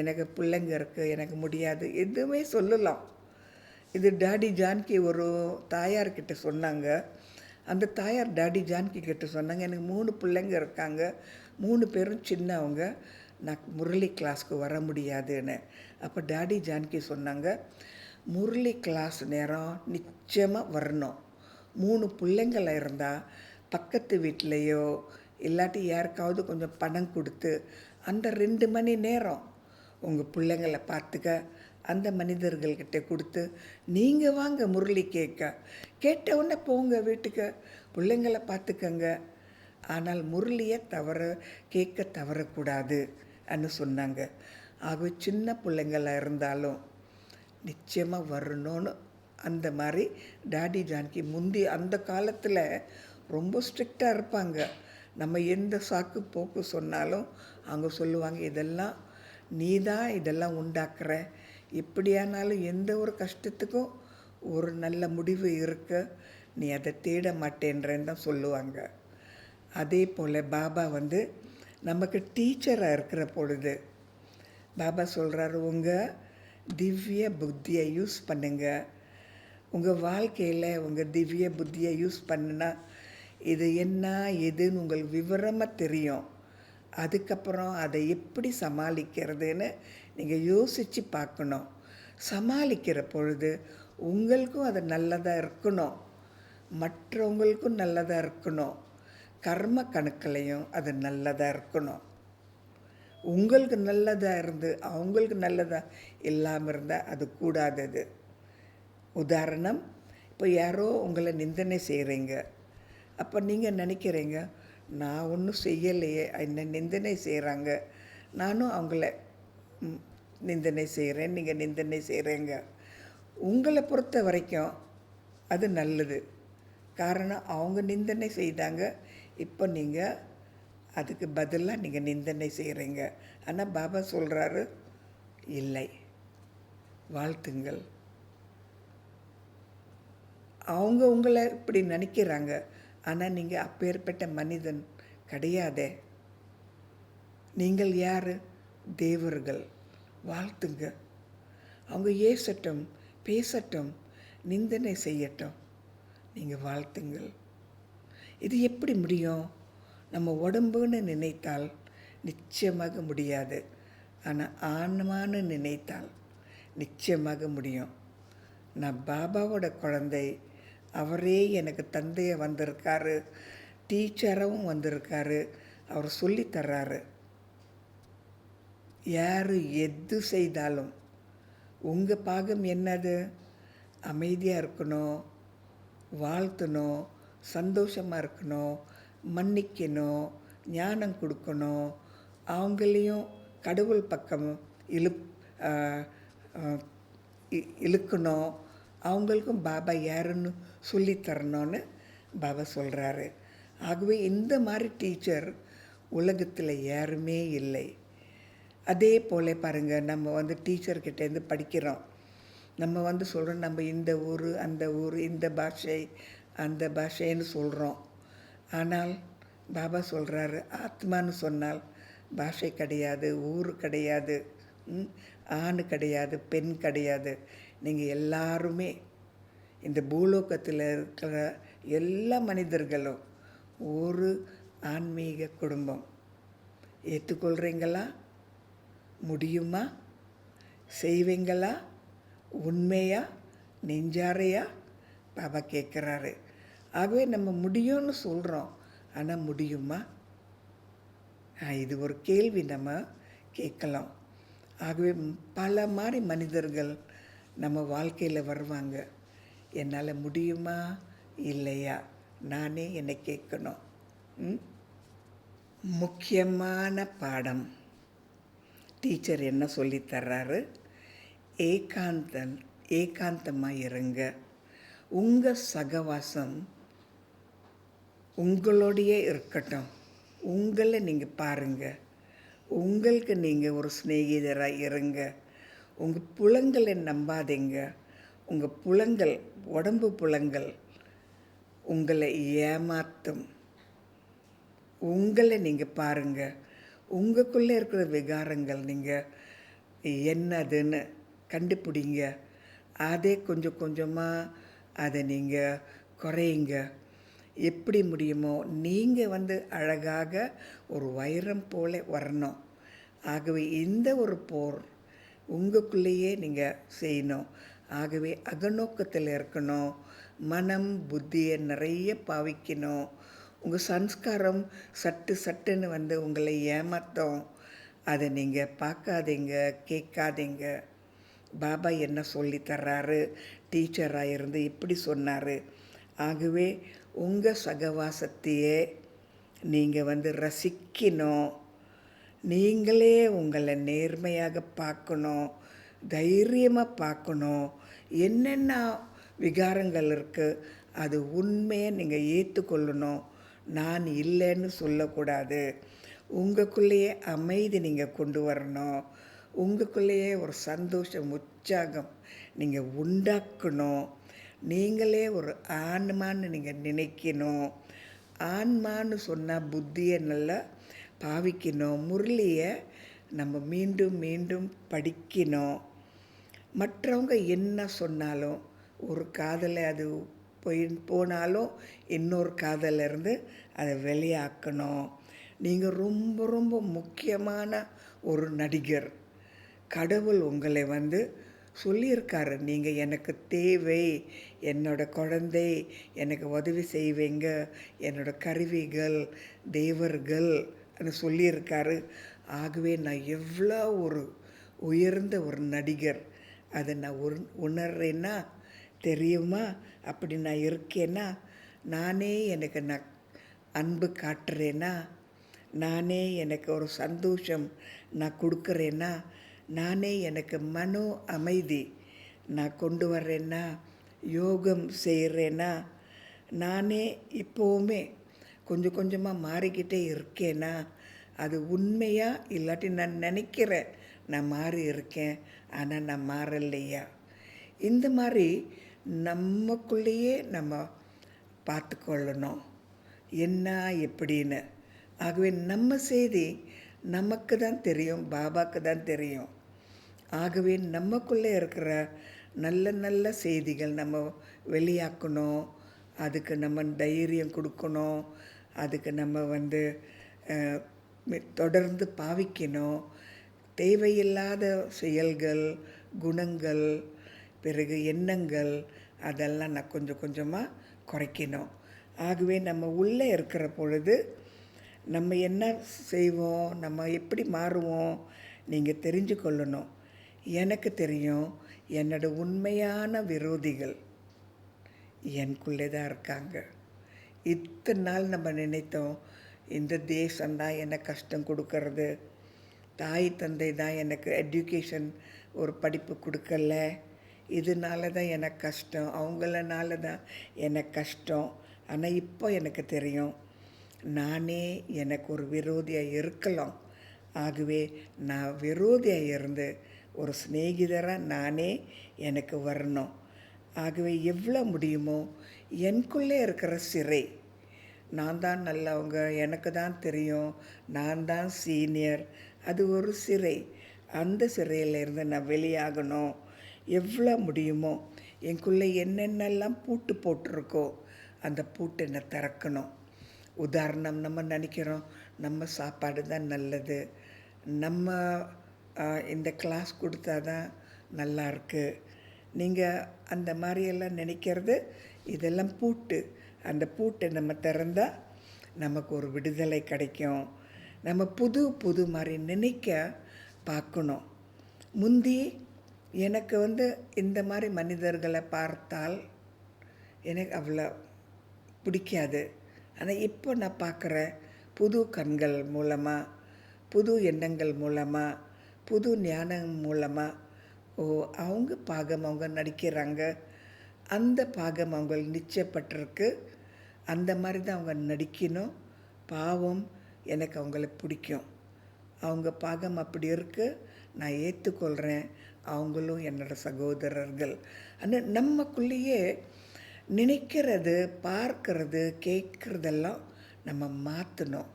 எனக்கு பிள்ளைங்க இருக்குது, எனக்கு முடியாது, எதுவுமே சொல்லலாம். இது டாடி ஜான்கி ஒரு தாயார்கிட்ட சொன்னாங்க. அந்த தாயார் டாடி ஜான்கி கிட்ட சொன்னாங்க, எனக்கு 3 பிள்ளைங்க இருக்காங்க, 3 பேரும் சின்னவங்க, நான் முரளி கிளாஸ்க்கு வர முடியாதுன்னு. அப்போ டாடி ஜான்கி சொன்னாங்க, முரளி கிளாஸ் நேரம் நிச்சயமாக வரணும். 3 பிள்ளைங்கள இருந்தால் பக்கத்து வீட்லேயோ இல்லாட்டி யாருக்காவது கொஞ்சம் பணம் கொடுத்து அந்த 2 மணி நேரம் உங்கள் பிள்ளைங்களை பார்த்துக்க அந்த மனிதர்கள்கிட்ட கொடுத்து நீங்கள் வாங்க முரளி கேட்டவுடனே போங்க வீட்டுக்கு, பிள்ளைங்களை பார்த்துக்கங்க. ஆனால் முரளியை கேட்க தவறக்கூடாது சொன்னாங்க. ஆகவே சின்ன பிள்ளைங்களாக இருந்தாலும் நிச்சயமாக வரணும்னு அந்த மாதிரி டாடி ஜான்கி முந்தி அந்த காலத்தில் ரொம்ப ஸ்ட்ரிக்டாக இருப்பாங்க. நம்ம எந்த சாக்கு போக்கு சொன்னாலும் அவங்க சொல்லுவாங்க, இதெல்லாம் நீ தான் இதெல்லாம் உண்டாக்குற, எப்படியானாலும் எந்த ஒரு கஷ்டத்துக்கும் ஒரு நல்ல முடிவு இருக்கு, நீ அதை தேட மாட்டேன்றேன்னு தான் சொல்லுவாங்க. அதே போல் பாபா நமக்கு டீச்சராக இருக்கிற பொழுது பாபா சொல்கிறாரு, உங்கள் திவ்ய புத்தியை யூஸ் பண்ணுங்க. உங்கள் வாழ்க்கையில் உங்கள் திவ்ய புத்தியை யூஸ் பண்ணுனா இது என்ன எதுன்னு உங்களுக்கு விவரமாக தெரியும். அதுக்கப்புறம் அதை எப்படி சமாளிக்கிறதுன்னு நீங்கள் யோசித்து பார்க்கணும். சமாளிக்கிற பொழுது உங்களுக்கும் அது நல்லதாக இருக்கணும், மற்றவங்களுக்கும் நல்லதாக இருக்கணும், கர்ம கணக்குலையும் அது நல்லதாக இருக்கணும். உங்களுக்கு நல்லதாக இருந்து அவங்களுக்கு நல்லதாக இல்லாமல் இருந்தால் அது கூடாதது. உதாரணம், இப்போ யாரோ உங்களை நிந்தனை செய்கிறீங்க, அப்போ நீங்கள் நினைக்கிறீங்க, நான் ஒன்றும் செய்யலையே, என்ன நிந்தனை செய்கிறாங்க, நானும் அவங்கள நிந்தனை செய்கிறேன், நீங்கள் நிந்தனை செய்கிறீங்க. உங்களை பொறுத்த வரைக்கும் அது நல்லது. காரணம், அவங்க நிந்தனை செய்தாங்க, இப்போ நீங்கள் அதுக்கு பதிலாக நீங்கள் நிந்தனை செய்கிறீங்க. ஆனால் பாபா சொல்கிறாரு, இல்லை, வாழ்த்துங்கள். அவங்க உங்களை இப்படி நினைக்கிறாங்க, ஆனால் நீங்கள் அப்பேற்பட்ட மனிதன் கிடையாதே. நீங்கள் யார்? தேவர்கள். வாழ்த்துங்க. அவங்க ஏசட்டும் பேசட்டும், நிந்தனை செய்யட்டும், நீங்கள் வாழ்த்துங்கள். இது எப்படி முடியும்? நம்ம உடம்புன்னு நினைத்தால் நிச்சயமாக முடியாது. ஆனால் ஆன்மான்னு நினைத்தால் நிச்சயமாக முடியும். நான் பாபாவோட குழந்தை. அவரே எனக்கு தந்தையை வந்திருக்காரு, டீச்சராகவும் வந்திருக்காரு. அவர் சொல்லித்தர்றாரு. யார் எது செய்தாலும் உங்கள் பாகம் என்னது? அமைதியாக இருக்கணும், வாழ்த்தணும், சந்தோஷமாக இருக்கணும், மன்னிக்கணும், ஞானம் கொடுக்கணும், அவங்களையும் கடவுள் பக்கம் இழுக்கணும், அவங்களுக்கும் பாபா யாருன்னு சொல்லித்தரணும்னு பாபா சொல்கிறாரு. ஆகவே இந்த மாதிரி டீச்சர் உலகத்தில் யாருமே இல்லை. அதே போல் பாருங்கள், நம்ம டீச்சர்கிட்டேருந்து படிக்கிறோம். நம்ம சொல்கிறோம், நம்ம இந்த ஊர் அந்த ஊர், இந்த பாஷை அந்த பாஷைன்னு சொல்கிறோம். ஆனால் பாபா சொல்கிறாரு, ஆத்மான்னு சொன்னால் பாஷை கிடையாது, ஊர் கிடையாது, ஆண் கிடையாது, பெண் கிடையாது. நீங்கள் எல்லாருமே இந்த பூலோகத்தில் இருக்கிற எல்லா மனிதர்களும் ஒரு ஆன்மீக குடும்பம். ஏற்றுக்கொள்கிறீங்களா? முடியுமா? செய்வீங்களா? உண்மையா? நெஞ்சாரையா? பாபா கேட்குறாரு. ஆகவே நம்ம முடியும்னு சொல்கிறோம், ஆனால் முடியுமா? இது ஒரு கேள்வி நம்ம கேட்கலாம். ஆகவே பல மாதிரி மனிதர்கள் நம்ம வாழ்க்கையில் வருவாங்க. என்னால் முடியுமா இல்லையா? நானே என்னை கேட்கணும். முக்கியமான பாடம் டீச்சர் என்ன சொல்லித்தர்றாரு? ஏகாந்தமாக இருங்க. உங்கள் சகவாசம் உங்களோடையே இருக்கட்டும். உங்களை நீங்கள் பாருங்கள். உங்களுக்கு நீங்கள் ஒரு சிநேகிதராக இருங்க. உங்கள் புலங்களை நம்பாதீங்க. உங்கள் புலங்கள், உடம்பு புலங்கள் உங்களை ஏமாற்றும். உங்களை நீங்கள் பாருங்கள். உங்களுக்குள்ளே இருக்கிற விகாரங்கள் நீங்கள் என்னதுன்னு கண்டுபிடிங்க. அதே கொஞ்சம் கொஞ்சமாக அதை நீங்கள் குறையுங்க. எப்படி முடியுமோ நீங்கள் அழகாக ஒரு வைரம் போல வரணும். ஆகவே இந்த ஒரு போர் உங்களுக்குள்ளேயே நீங்கள் செய்யணும். ஆகவே அகநோக்கத்தில் இருக்கணும். மனம் புத்தியை நிறைய பாவிக்கணும். உங்கள் சம்ஸ்காரம் சட்டுன்னு உங்களை ஏமாற்றும். அதை நீங்கள் பார்க்காதீங்க, கேட்காதீங்க. பாபா என்ன சொல்லித்தர்றாரு? டீச்சராக இருந்து இப்படி சொன்னார். ஆகவே உங்கள் சகவாசத்தையே நீங்கள் ரசிக்கணும். நீங்களே உங்களை நேர்மையாக பார்க்கணும், தைரியமாக பார்க்கணும். என்னென்ன விகாரங்கள் இருக்குது அது உண்மையை நீங்கள் ஏற்றுக்கொள்ளணும். நான் இல்லைன்னு சொல்லக்கூடாது. உங்களுக்குள்ளேயே அமைதி நீங்கள் கொண்டு வரணும். உங்களுக்குள்ளேயே ஒரு சந்தோஷம், உற்சாகம் நீங்கள் உண்டாக்கணும். நீங்களே ஒரு ஆன்மான்னு நீங்கள் நினைக்கணும். ஆன்மான்னு சொன்னால் புத்தியை நல்லா பாவிக்கணும். முரளியை நம்ம மீண்டும் மீண்டும் படிக்கணும். மற்றவங்க என்ன சொன்னாலும் ஒரு காதில் அது போனாலும் இன்னொரு காதிலிருந்து அதை வெளியாக்கணும். நீங்கள் ரொம்ப ரொம்ப முக்கியமான ஒரு நடிகர். கடவுள் உங்களை சொல்லியிருக்காரு, நீங்கள் எனக்கு தேவை, என்னோடய குழந்தை, எனக்கு உதவி செய்வீங்க, என்னோடய கருவிகள், தேவர்கள் சொல்லியிருக்காரு. ஆகவே நான் எவ்வளோ ஒரு உயர்ந்த ஒரு நடிகர், அதை நான் உணர்றேன்னா தெரியுமா? அப்படி நான் இருக்கேன்னா, நானே எனக்கு நான் அன்பு காட்டுறேன்னா, நானே எனக்கு ஒரு சந்தோஷம் நான் கொடுக்குறேன்னா, நானே எனக்கு மனோ அமைதி நான் கொண்டு வர்றேன்னா, யோகம் செய்கிறேன்னா, நானே இப்போவுமே கொஞ்சம் கொஞ்சமாக மாறிக்கிட்டே இருக்கேன்னா, அது உண்மையாக இல்லாட்டி நான் நினைக்கிறேன் நான் மாறி இருக்கேன், ஆனால் நான் மாறலையா? இந்த மாதிரி நமக்குள்ளேயே நம்ம பார்த்துக்கொள்ளணும் என்ன எப்படின்னு. ஆகவே நம்ம செய்தி நமக்கு தான் தெரியும், பாபாவுக்கு தான் தெரியும். ஆகவே நமக்குள்ளே இருக்கிற நல்ல நல்ல செய்திகள் நம்ம வெளியாக்கணும். அதுக்கு நம்ம தைரியம் கொடுக்கணும். அதுக்கு நம்ம வந்து தொடர்ந்து பாவிக்கணும். தேவையில்லாத செயல்கள், குணங்கள், பிறகு எண்ணங்கள் அதெல்லாம் நான் கொஞ்சம் கொஞ்சமாக குறைக்கணும். ஆகவே நம்ம உள்ளே இருக்கிற பொழுது நம்ம என்ன செய்வோம், நம்ம எப்படி மாறுவோம், நீங்கள் தெரிஞ்சு கொள்ளணும். எனக்கு தெரியும், என்னோட உண்மையான விரோதிகள் எனக்குள்ளே தான் இருக்காங்க. இத்தனை நாள் நம்ம நினைத்தோம், இந்த தேசம்தான் எனக்கு கஷ்டம் கொடுக்கறது, தாய் தந்தை தான் எனக்கு எஜுகேஷன் ஒரு படிப்பு கொடுக்கல, இதனால தான் எனக்கு கஷ்டம், அவங்களனால தான் எனக்கு கஷ்டம். ஆனால் இப்போ எனக்கு தெரியும், நானே எனக்கு ஒரு விரோதியாக இருக்கலாம். ஆகவே நான் விரோதியாக இருந்து ஒரு சிநேகிதராக நானே எனக்கு வரணும். ஆகவே எவ்வளோ முடியுமோ எனக்குள்ளே இருக்கிற சிறை, நான் தான் நல்லவங்க, எனக்கு தான் தெரியும், நான் தான் சீனியர், அது ஒரு சிறை. அந்த சிறையிலேருந்து நான் வெளியாகணும். எவ்வளோ முடியுமோ எனக்குள்ளே என்னென்னலாம் பூட்டு போட்டிருக்கோ அந்த பூட்டை நான் திறக்கணும். உதாரணம், நம்ம நினைக்கிறோம் நம்ம சாப்பாடு தான் நல்லது, நம்ம இந்த கிளாஸ் கொடுத்தா தான் நல்லா இருக்குது. நீங்கள் அந்த மாதிரியெல்லாம் நினைக்கிறது இதெல்லாம் பூட்டு. அந்த பூட்டை நம்ம திறந்தால் நமக்கு ஒரு விடுதலை கிடைக்கும். நம்ம புது புது மாதிரி நினைக்க பார்க்கணும். முந்தி எனக்கு வந்து இந்த மாதிரி மனிதர்களை பார்த்தால் எனக்கு அவ்வளோ பிடிக்காது. ஆனால் இப்போ நான் பார்க்குறேன், புது கண்கள் மூலமாக, புது எண்ணங்கள் மூலமாக, புது ஞானம் மூலமாக, ஓ அவங்க பாகம் அவங்க நடிக்கிறாங்க, அந்த பாகம் அவங்களுக்கு நிச்சயப்பட்டிருக்கு, அந்த மாதிரி தான் அவங்க நடிக்கணும். பாவம், எனக்கு அவங்கள பிடிக்கும், அவங்க பாகம் அப்படி இருக்குது, நான் ஏற்றுக்கொள்கிறேன், அவங்களும் என்னோட சகோதரர்கள். ஆனால் நமக்குள்ளேயே நினைக்கிறது, பார்க்கறது, கேட்குறதெல்லாம் நம்ம மாற்றணும்.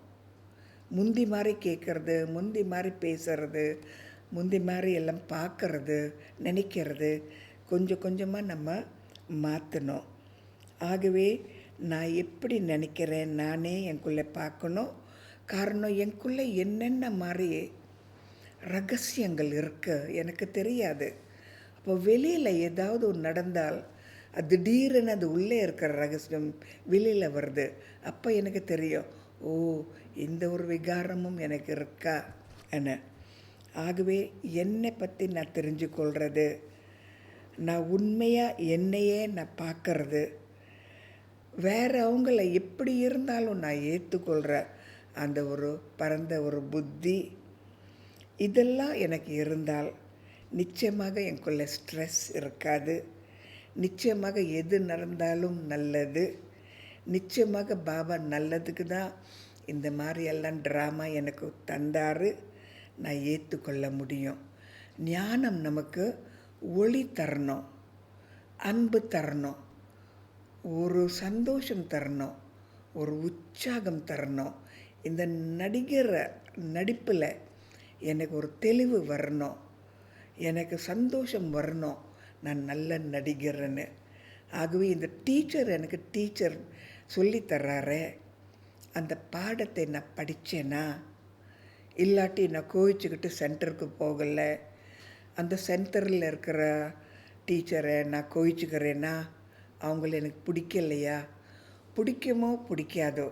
முந்தி மாதிரி கேட்குறது, முந்தி மாதிரி பேசுறது, முந்தி மாதிரி எல்லாம் பார்க்கறது, நினைக்கிறது கொஞ்சம் கொஞ்சமாக நம்ம மாற்றணும். ஆகவே நான் எப்படி நினைக்கிறேன், நானே எனக்குள்ளே பார்க்கணும். காரணம், எனக்குள்ளே என்னென்ன மாதிரி ரகசியங்கள் இருக்குது எனக்கு தெரியாது. அப்போ வெளியில் ஏதாவது ஒன்று நடந்தால் அது திடீரென்னு அது உள்ளே இருக்கிற ரகசியம் வெளியில் வருது. அப்போ எனக்கு தெரியும், ஓ இந்த ஒரு விகாரமும் எனக்கு இருக்கா என்ன. ஆகவே என்னை பற்றி நான் தெரிஞ்சு கொள்வது, நான் உண்மையாக என்னையே நான் பார்க்கறது, வேறு அவங்கள எப்படி இருந்தாலும் நான் ஏற்றுக்கொள்கிற அந்த ஒரு பரந்த ஒரு புத்தி, இதெல்லாம் எனக்கு இருந்தால் நிச்சயமாக எனக்குள்ள ஸ்ட்ரெஸ் இருக்காது. நிச்சயமாக எது நடந்தாலும் நல்லது. நிச்சயமாக பாபா நல்லதுக்கு தான் இந்த மாதிரியெல்லாம் ட்ராமா எனக்கு தந்தார், நான் ஏற்றுக்கொள்ள முடியும். ஞானம் நமக்கு ஒளி தரணும், அன்பு தரணும், ஒரு சந்தோஷம் தரணும், ஒரு உற்சாகம் தரணும். இந்த நடிக்கிற நடிப்பில் எனக்கு ஒரு தெளிவு வரணும், எனக்கு சந்தோஷம் வரணும், நான் நல்ல நடிகர்ன்னு. ஆகவே இந்த டீச்சர் எனக்கு டீச்சர் சொல்லித்தர்றாரே, அந்த பாடத்தை நான் படித்தேன்னா, இல்லாட்டி நான் கோவிச்சுக்கிட்டு சென்டருக்கு போகலை, அந்த சென்டரில் இருக்கிற டீச்சரை நான் கோவிச்சுக்கிறேன்னா அவங்கள எனக்கு பிடிக்கலையா, பிடிக்குமோ பிடிக்காதோ,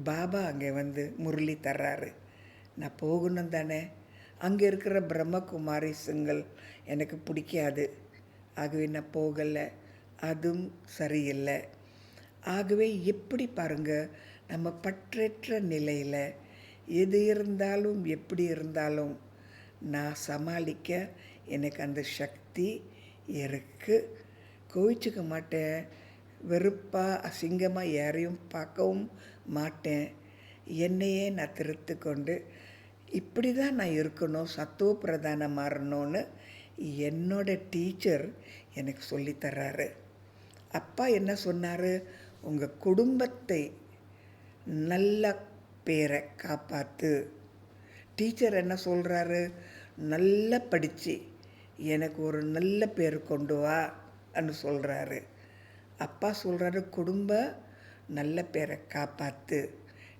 பாபா அங்கே வந்து முரளி தர்றாரு, நான் போகணும் தானே. அங்கே இருக்கிற பிரம்மகுமாரிசுங்கள் எனக்கு பிடிக்காது, ஆகவே நான் போகலை, அதுவும் சரியில்லை. ஆகவே எப்படி பாருங்கள், நம்ம பற்றற்ற நிலையில் எது இருந்தாலும் எப்படி இருந்தாலும் நான் சமாளிக்க எனக்கு அந்த சக்தி இருக்குது. கோவிச்சுக்க மாட்டேன், வெறுப்பாக அசிங்கமாக யாரையும் பார்க்கவும் மாட்டேன். என்னையே நான் திருத்து கொண்டு இப்படி தான் நான் இருக்கணும், சத்துவ பிரதானம் மாறணும்னு என்னோட டீச்சர் எனக்கு சொல்லித்தர்றாரு. அப்பா என்ன சொன்னார், உங்கள் குடும்பத்தை நல்ல பேரை காப்பாற்று. டீச்சர் என்ன சொல்கிறாரு, நல்லா படித்து எனக்கு ஒரு நல்ல பேர் கொண்டு வான்னு சொல்கிறாரு. அப்பா சொல்கிறாரு, குடும்ப நல்ல பேரை காப்பாற்று.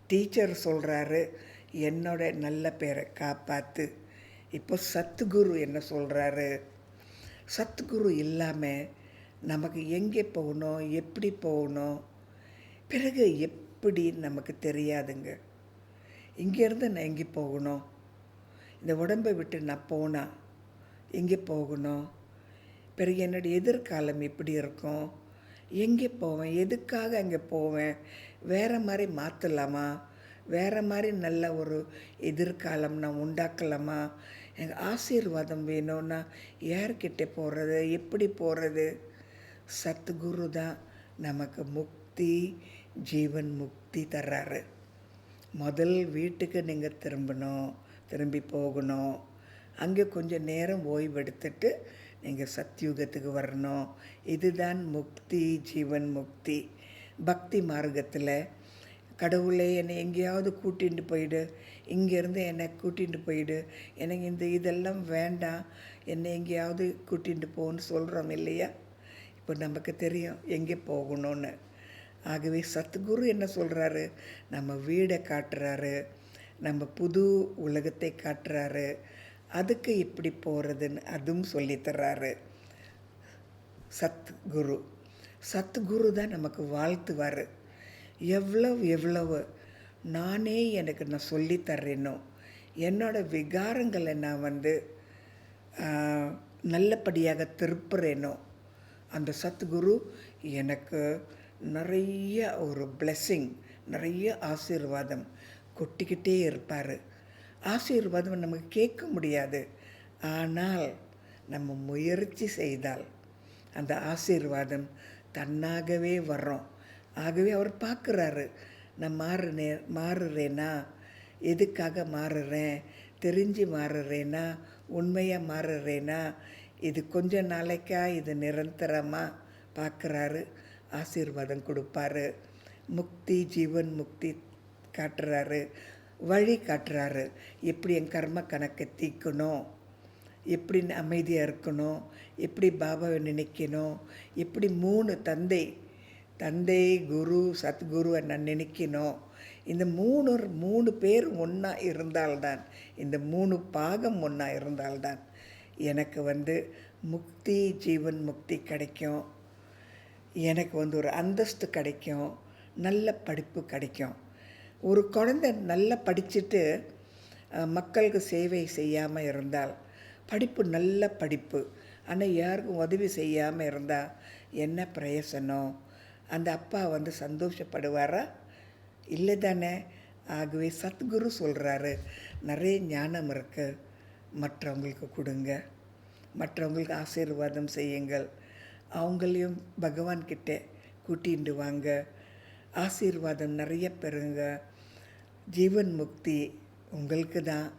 டீச்சர் சொல்கிறாரு, என்னோட நல்ல பேரை காப்பாற்று. இப்போ சத்குரு என்ன சொல்கிறாரு? சத்குரு இல்லாமல் நமக்கு எங்கே போகணும், எப்படி போகணும், பிறகு எப்படி நமக்கு தெரியாதுங்க. இங்கேருந்து நான் எங்கே போகணும், இந்த உடம்பை விட்டு நான் போனால் எங்கே போகணும், பிறகு என்னுடைய எதிர்காலம் எப்படி இருக்கும், எங்கே போவேன், எதுக்காக அங்கே போவேன், வேறு மாதிரி மாற்றலாமா, வேறு மாதிரி நல்ல ஒரு எதிர்காலம் நான் உண்டாக்கலாமா, எனக்கு ஆசீர்வாதம் வேணும்னா யார்கிட்ட போகிறது, எப்படி போகிறது? சத்குரு தான் நமக்கு முக்தி, ஜீவன் முக்தி தர்றாரு. முதல் வீட்டுக்கு நீங்கள் திரும்பி போகணும். அங்கே கொஞ்சம் நேரம் ஓய்வெடுத்துட்டு நீங்கள் சத்யுகத்துக்கு வரணும். இதுதான் முக்தி, ஜீவன் முக்தி. பக்தி மார்க்கத்தில் கடவுளே என்னை எங்கேயாவது கூட்டிகிட்டு போயிடு, இங்கேருந்து என்னை கூட்டிகிட்டு போயிடு, எனக்கு இதெல்லாம் வேண்டாம், என்னை எங்கேயாவது கூட்டிகிட்டு போன்னு சொல்கிறோம் இல்லையா? இப்போ நமக்கு தெரியும் எங்கே போகணும்னு. ஆகவே சத்குரு என்ன சொல்கிறாரு? நம்ம வீடை காட்டுறாரு, நம்ம புது உலகத்தை காட்டுறாரு, அதுக்கு எப்படி போகிறதுன்னு அதுவும் சொல்லித்தர்றாரு சத்குரு. சத்குரு தான் நமக்கு வாழ்த்துவார். எவ்வளவு நானே நான் சொல்லித்தர்றேனோ, என்னோடய விகாரங்களை நான் நல்லபடியாக திருப்புறேனோ, அந்த சத்குரு எனக்கு நிறைய ஒரு பிளெஸ்ஸிங், நிறைய ஆசீர்வாதம் கொட்டிக்கிட்டே இருப்பார். ஆசீர்வாதம் நமக்கு கேட்க முடியாது, ஆனால் நம்ம முயற்சி செய்தால் அந்த ஆசீர்வாதம் தன்னாகவே வர்றோம். ஆகவே அவர் பார்க்குறாரு, நான் மாறுறேனா, எதுக்காக மாறுறேன், தெரிஞ்சு மாறுறேனா, உண்மையாக மாறுறேனா, இது கொஞ்ச நாளைக்கா, இது நிரந்தரமாக பார்க்குறாரு. ஆசீர்வாதம் கொடுப்பாரு. முக்தி, ஜீவன் முக்தி காட்டுறாரு, வழி காட்டுறாரு. எப்படி என் கர்ம கணக்கை தீர்க்கணும், எப்படி அமைதியாக இருக்கணும், எப்படி பாபாவை நினைக்கணும், எப்படி 3 தந்தை குரு சத்குருவை நான் நினைக்கணும். இந்த 3 பேர் ஒன்றா இருந்தால்தான், இந்த 3 பாகம் ஒன்றா இருந்தால்தான் எனக்கு முக்தி, ஜீவன் முக்தி கிடைக்கும். எனக்கு ஒரு அந்தஸ்து கிடைக்கும், நல்ல படிப்பு கிடைக்கும். ஒரு குழந்தை நல்லா படிச்சுட்டு மக்களுக்கு சேவை செய்யாமல் இருந்தால், படிப்பு நல்ல படிப்பு, ஆனால் யாருக்கும் உதவி செய்யாமல் இருந்தால் என்ன பிரயோசனம்? அந்த அப்பா சந்தோஷப்படுவாரா? இல்லை தானே? ஆகவே சத்குரு சொல்கிறாரு, நிறைய ஞானம் இருக்குது, மற்றவங்களுக்கு கொடுங்க, மற்றவங்களுக்கு ஆசீர்வாதம் செய்யுங்கள், அவங்களையும் பகவான்கிட்ட கூட்டிகிட்டு வாங்க, ஆசீர்வாதம் நிறைய பெறுங்க. ஜீவன் முக்தி உங்களுக்கு தான்,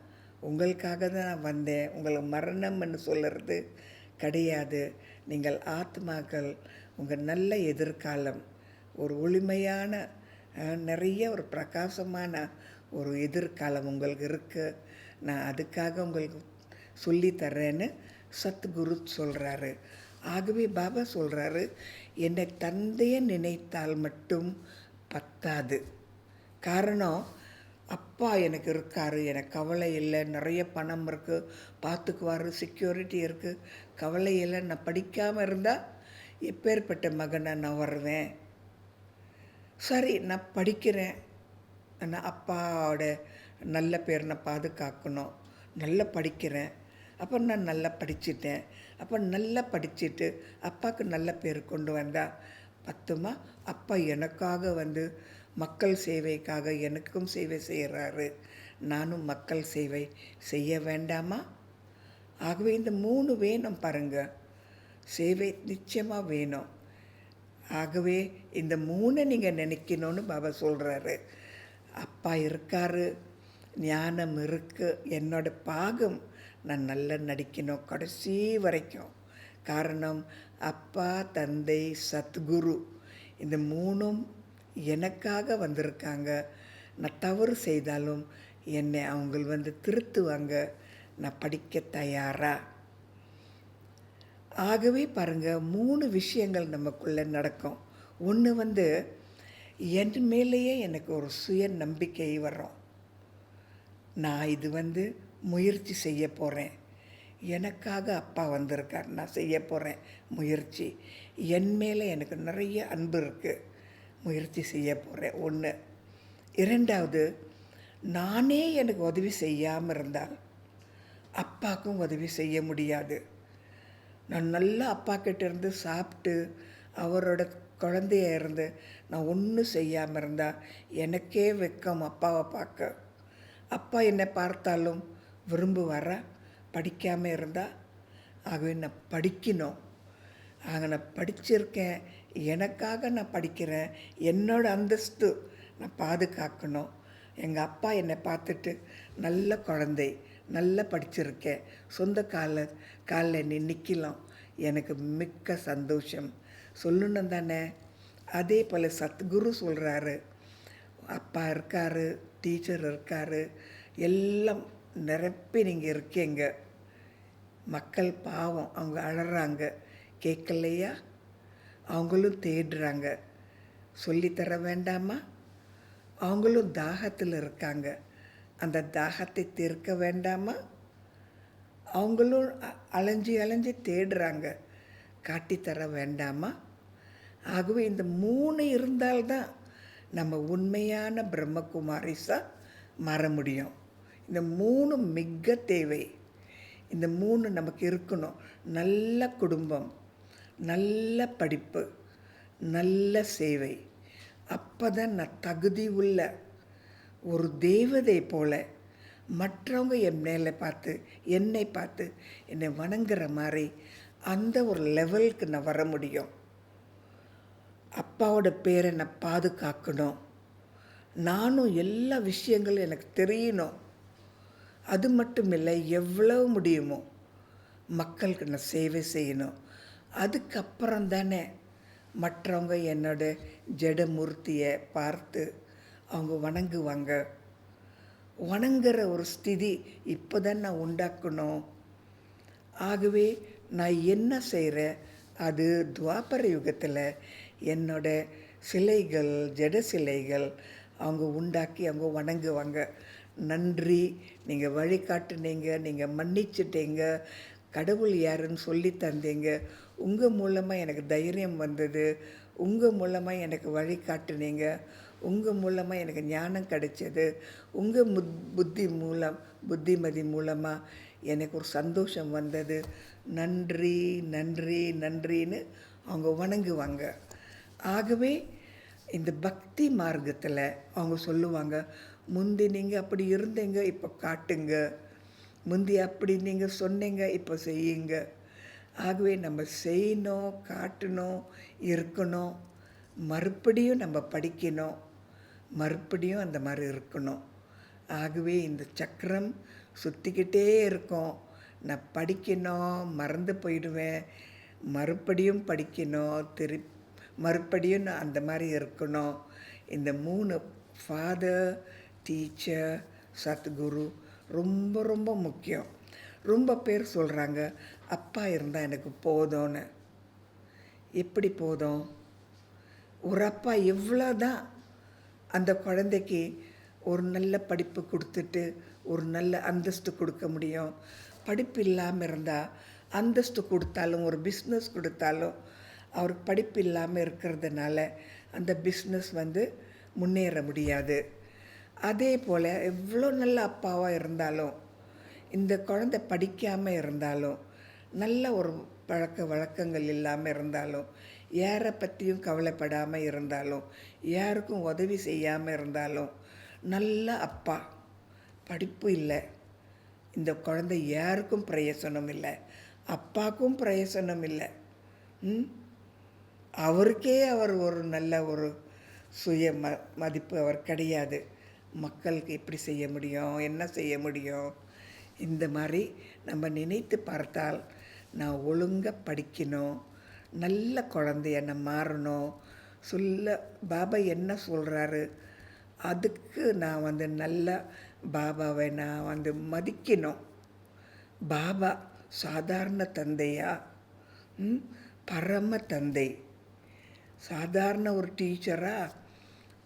உங்களுக்காக தான் நான் வந்தேன். உங்களை மரணம்னு சொல்கிறது கிடையாது. நீங்கள் ஆத்மாக்கள், உங்கள் நல்ல எதிர்காலம், ஒரு ஒளிமையான நிறைய ஒரு பிரகாசமான ஒரு எதிர்காலம் உங்களுக்கு இருக்குது. நான் அதுக்காக உங்களுக்கு சொல்லித்தர்றேன்னு சத்குரு சொல்கிறாரு. ஆகவே பாபா சொல்கிறாரு, என்னை தந்தையை நினைத்தால் மட்டும் பத்தாது. காரணம், அப்பா எனக்கு இருக்கார், எனக்கு கவலை இல்லை, நிறைய பணம் இருக்குது, பார்த்துக்குவார், செக்யூரிட்டி இருக்குது, கவலை இல்லை. நான் படிக்காமல் இருந்தால் எப்பேற்பட்ட மகனை நான் வருவேன்? சரி, நான் படிக்கிறேன், நான் அப்பாவோட நல்ல பேர் நான் பாதுகாக்கணும், நல்லா படிக்கிறேன், அப்போ நான் நல்லா படிச்சுட்டேன், அப்போ நல்லா படிச்சுட்டு அப்பாவுக்கு நல்ல பேர் கொண்டு வந்தால் பத்துமா? அப்பா எனக்காக மக்கள் சேவைக்காக எனக்கும் சேவை செய்கிறாரு, நானும் மக்கள் சேவை செய்ய வேண்டாமா? ஆகவே இந்த 3 வேணும் பாருங்கள், சேவை நிச்சயமாக வேணும். ஆகவே இந்த 3 நீங்கள் நினைக்கணும்னு பாபா சொல்கிறாரு. அப்பா இருக்கார், ஞானம் இருக்குது, என்னோட பாகம் நான் நல்லா நடிக்கணும் கடைசி வரைக்கும். காரணம், அப்பா, தந்தை, சத்குரு இந்த 3ம் எனக்காக வந்திருக்காங்க. நான் தவறு செய்தாலும் என்னை அவங்க திருத்துவாங்க. நான் படிக்க தயாரா? ஆகவே பாருங்க 3 விஷயங்கள் நமக்குள்ள நடக்கும். ஒண்ணு வந்து என் மேலேயே எனக்கு ஒரு சுய நம்பிக்கை வரும். நான் இது வந்து முயற்சி செய்ய போறேன். எனக்காக அப்பா வந்திருக்கார். நான் செய்ய போறேன் முயற்சி. என் மேல எனக்கு நிறைய அன்பு இருக்கு. முயற்சி செய்ய போறேன். 1. 2வது, நானே எனக்கு உதவி செய்யாம இருந்தால், அப்பாக்கும் உதவி செய்ய முடியாது. நான் நல்லா அப்பா கிட்ட இருந்து சாப்பிட்டு, அவரோட குழந்தையா இருந்து, நான் ஒன்றும் செய்யாம இருந்தா, எனக்கே வெட்கம் அப்பாவை பார்க்க. அப்பா என்னை பார்த்தாலும் விரும்புவாரா? படிக்காம இருந்தா? ஆகவே நான் படிக்கணும். ஆக நான் படிச்சிருக்கேன். எனக்காக நான் படிக்கிறேன். என்னோட அந்தஸ்து நான் பாதுகாக்கணும். எங்கள் அப்பா என்னை பார்த்துட்டு நல்ல குழந்தை, நல்லா படிச்சிருக்கேன், சொந்த காலில் நீ நிற்கலாம், எனக்கு மிக்க சந்தோஷம் சொல்லணும் தானே. அதே போல் சத்குரு சொல்கிறாரு, அப்பா இருக்கார், டீச்சர் இருக்கார், எல்லாம் நிரப்பி நீங்கள் இருக்கீங்க. மக்கள் பாவம், அவங்க அழறாங்க, கேட்கலையா? அவங்களும் தேடுறாங்க, சொல்லித்தர வேண்டாமா? அவங்களும் தாகத்தில் இருக்காங்க, அந்த தாகத்தை தீர்க்க வேண்டாமா? அவங்களும் அலைஞ்சி அலைஞ்சி தேடுறாங்க, காட்டித்தர வேண்டாமா? ஆகவே இந்த 3 இருந்தால்தான் நம்ம உண்மையான பிரம்மகுமாரிஸா மாற முடியும். இந்த 3 மிக தேவை. இந்த 3 நமக்கு இருக்கணும். நல்ல குடும்பம், நல்ல படிப்பு, நல்ல சேவை. அப்போ தான் நான் தகுதி உள்ள ஒரு தேவதை போல மற்றவங்க என் மேலே பார்த்து, என்னை பார்த்து என்னை வணங்குற மாதிரி அந்த ஒரு லெவலுக்கு நான் வர முடியும். அப்பாவோட பேரை நான் பாதுகாக்கணும். நானும் எல்லா விஷயங்களும் எனக்கு தெரியணும். அது மட்டும் இல்லை, எவ்வளவு முடியுமோ மக்களுக்கு நான் சேவை செய்யணும். அதுக்கப்புறம் தானே மற்றவங்க என்னோட ஜடமூர்த்தியை பார்த்து அவங்க வணங்குவாங்க. வணங்குற ஒரு ஸ்திதி இப்போ தான் நான் உண்டாக்கணும். ஆகவே நான் என்ன செய்கிறேன், அது துவாபர யுகத்தில் என்னோட சிலைகள், ஜட சிலைகள் அவங்க உண்டாக்கி அவங்க வணங்குவாங்க. நன்றி, நீங்கள் வழிகாட்டுனீங்க, நீங்கள் மன்னிச்சிட்டீங்க, கடவுள் யாருன்னு சொல்லி தந்தீங்க, உங்கள் மூலமாக எனக்கு தைரியம் வந்தது, உங்கள் மூலமாக எனக்கு வழிகாட்டுனீங்க, உங்கள் மூலமாக எனக்கு ஞானம் கிடைச்சது, உங்கள் புத்திமதி மூலமாக எனக்கு ஒரு சந்தோஷம் வந்தது, நன்றி நன்றி நன்றின்னு அவங்க வணங்குவாங்க. ஆகவே இந்த பக்தி மார்க்கத்தில் அவங்க சொல்லுவாங்க, முந்தி நீங்கள் அப்படி இருந்தீங்க, இப்போ காட்டுங்க, முந்தி அப்படி நீங்கள் சொன்னீங்க, இப்போ செய்யுங்க. ஆகவே நம்ம செய்யணும், காட்டணும், இருக்கணும், மறுபடியும் நம்ம படிக்கணும், மறுபடியும் அந்த மாதிரி இருக்கணும். ஆகவே இந்த சக்கரம் சுற்றிக்கிட்டே இருக்கும். நான் படிக்கணும், மறந்து போயிடுவேன், மறுபடியும் படிக்கணும், மறுபடியும் நான் அந்த மாதிரி இருக்கணும். இந்த 3 ஃபாதர், டீச்சர், சத்குரு ரொம்ப ரொம்ப முக்கியம். ரொம்ப பேர் சொல்கிறாங்க, அப்பா இருந்தால் எனக்கு போதும்னு. எப்படி போதும்? ஒரு அப்பா எவ்வளோ தான் அந்த குழந்தைக்கு ஒரு நல்ல படிப்பு கொடுத்துட்டு ஒரு நல்ல அந்தஸ்து கொடுக்க முடியும்? படிப்பு இல்லாமல் இருந்தால் அந்தஸ்து கொடுத்தாலும், ஒரு பிஸ்னஸ் கொடுத்தாலும், அவருக்கு படிப்பு இல்லாமல் இருக்கிறதுனால அந்த பிஸ்னஸ் வந்து முன்னேற முடியாது. அதே போல் எவ்வளோ நல்ல அப்பாவாக இருந்தாலும், இந்த குழந்தை படிக்காமல் இருந்தாலும், நல்ல ஒரு பழக்க வழக்கங்கள் இல்லாமல் இருந்தாலும், யாரை பற்றியும் கவலைப்படாமல் இருந்தாலும், யாருக்கும் உதவி செய்யாமல் இருந்தாலும், நல்ல அப்பா, படிப்பு இல்லை, இந்த குழந்தை யாருக்கும் பிரயோசனம் இல்லை, அப்பாவுக்கும் பிரயோசனம் இல்லை. அவருக்கே அவர் ஒரு நல்ல ஒரு சுய மதிப்பு அவர் கிடையாது. மக்களுக்கு எப்படி செய்ய முடியும், என்ன செய்ய முடியும்? இந்த மாதிரி நம்ம நினைத்து பார்த்தால், நான் ஒழுங்காக படிக்கணும், நல்ல குழந்தைய நான் மாறணும், பாபா என்ன சொல்கிறாரு அதுக்கு நான் வந்து நல்ல பாபாவை நான் வந்து மதிக்கணும். பாபா சாதாரண தந்தையா, ம், பரம தந்தை. சாதாரண ஒரு டீச்சரா,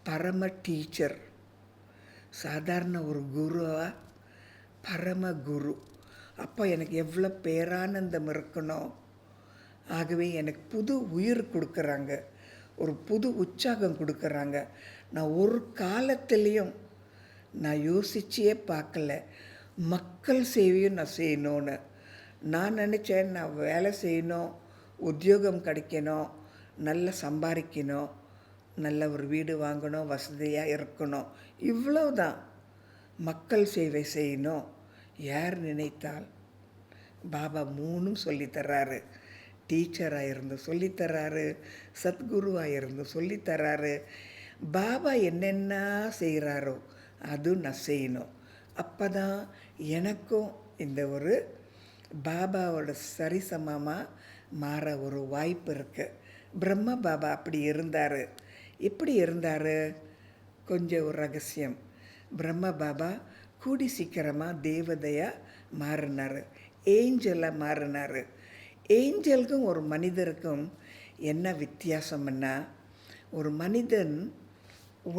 பரம டீச்சர். சாதாரண ஒரு குருவா, பரம குரு. அப்போ எனக்கு எவ்வளோ பேரானந்தம் இருக்கணும். ஆகவே எனக்கு புது உயிர் கொடுக்குறாங்க, ஒரு புது உற்சாகம் கொடுக்குறாங்க. நான் ஒரு காலத்துலேயும் நான் யோசிச்சே பார்க்கல, மக்கள் சேவையும் நான் செய்யணும்னு. நான் நினச்சேன், நான் வேலை செய்யணும், உத்தியோகம் கிடைக்கணும், நல்லா சம்பாதிக்கணும், நல்ல ஒரு வீடு வாங்கணும், வசதியாக இருக்கணும், இவ்வளவுதான். மக்கள் சேவை செய்யணும் யார் நினைத்தால் பாபா மூணும் சொல்லித்தர்றாரு. டீச்சராக இருந்து சொல்லித்தர்றாரு, சத்குருவாக இருந்து சொல்லித்தர்றாரு. பாபா என்னென்ன செய்கிறாரோ அதுவும் நான் செய்யணும். அப்போ தான் எனக்கும் இந்த ஒரு பாபாவோட சரிசமமாக மாற ஒரு வாய்ப்பு இருக்குது. பிரம்ம பாபா அப்படி இருந்தார். எப்படி இருந்தார்? கொஞ்சம் ஒரு ரகசியம். பிரம்ம பாபா கூடி சீக்கிரமாக தேவதையாக மாறினார், ஏஞ்சலாக மாறினார். ஏஞ்சலுக்கும் ஒரு மனிதருக்கும் என்ன வித்தியாசம்னா, ஒரு மனிதன்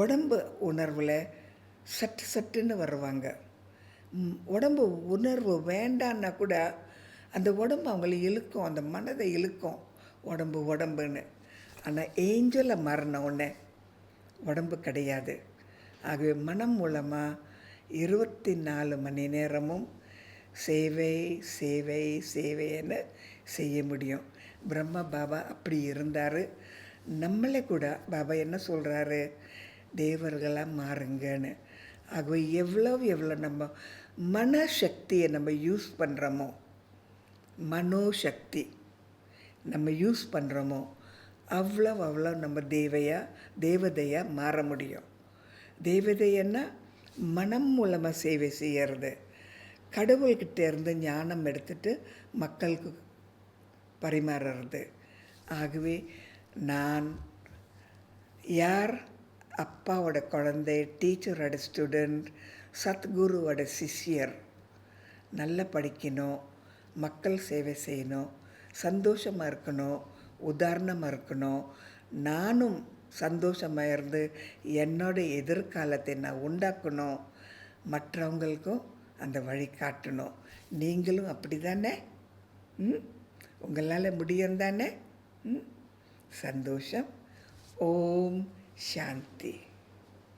உடம்பு உணர்வில் சட்டு சட்டுன்னு வருவாங்க. உடம்பு உணர்வு வேண்டான்னா கூட அந்த உடம்பு அவங்கள இழுக்கும், அந்த மனதை இழுக்கும், உடம்புன்னு. ஆனால் ஏஞ்சலை மாறின உடனே உடம்பு கிடையாது. ஆகவே மனம் மூலமாக 24 மணி நேரமும் சேவை சேவை சேவைன்னு செய்ய முடியும். பிரம்ம பாபா அப்படி இருந்தார். நம்மளே கூட பாபா என்ன சொல்கிறாரு? தேவர்களாக மாறுங்கன்னு. ஆகவே எவ்வளோ நம்ம மனசக்தியை நம்ம யூஸ் பண்ணுறோமோ, மனோசக்தி நம்ம யூஸ் பண்ணுறோமோ, அவ்வளோ நம்ம தேவதையாக மாற முடியும். தேவதைன்னா மனம் மூலமாக சேவை செய்கிறது. கடவுள்கிட்ட இருந்து ஞானம் எடுத்துட்டு மக்களுக்கு பரிமாறுறது. ஆகவே நான் யார்? அப்பாவோட குழந்தை, டீச்சரோட ஸ்டூடெண்ட், சத்குருவோட சிஷ்யர். நல்லா படிக்கணும், மக்கள் சேவை செய்யணும், சந்தோஷமாக இருக்கணும், உதாரணமாக இருக்கணும். நானும் சந்தோஷமாக இருந்து என்னோட எதிர்காலத்தை நான் உண்டாக்கணும், மற்றவங்களுக்கும் அந்த வழி காட்டணும். நீங்களும் அப்படி தானே? உங்களால் முடியும் தானே? சந்தோஷம். ஓம் சாந்தி.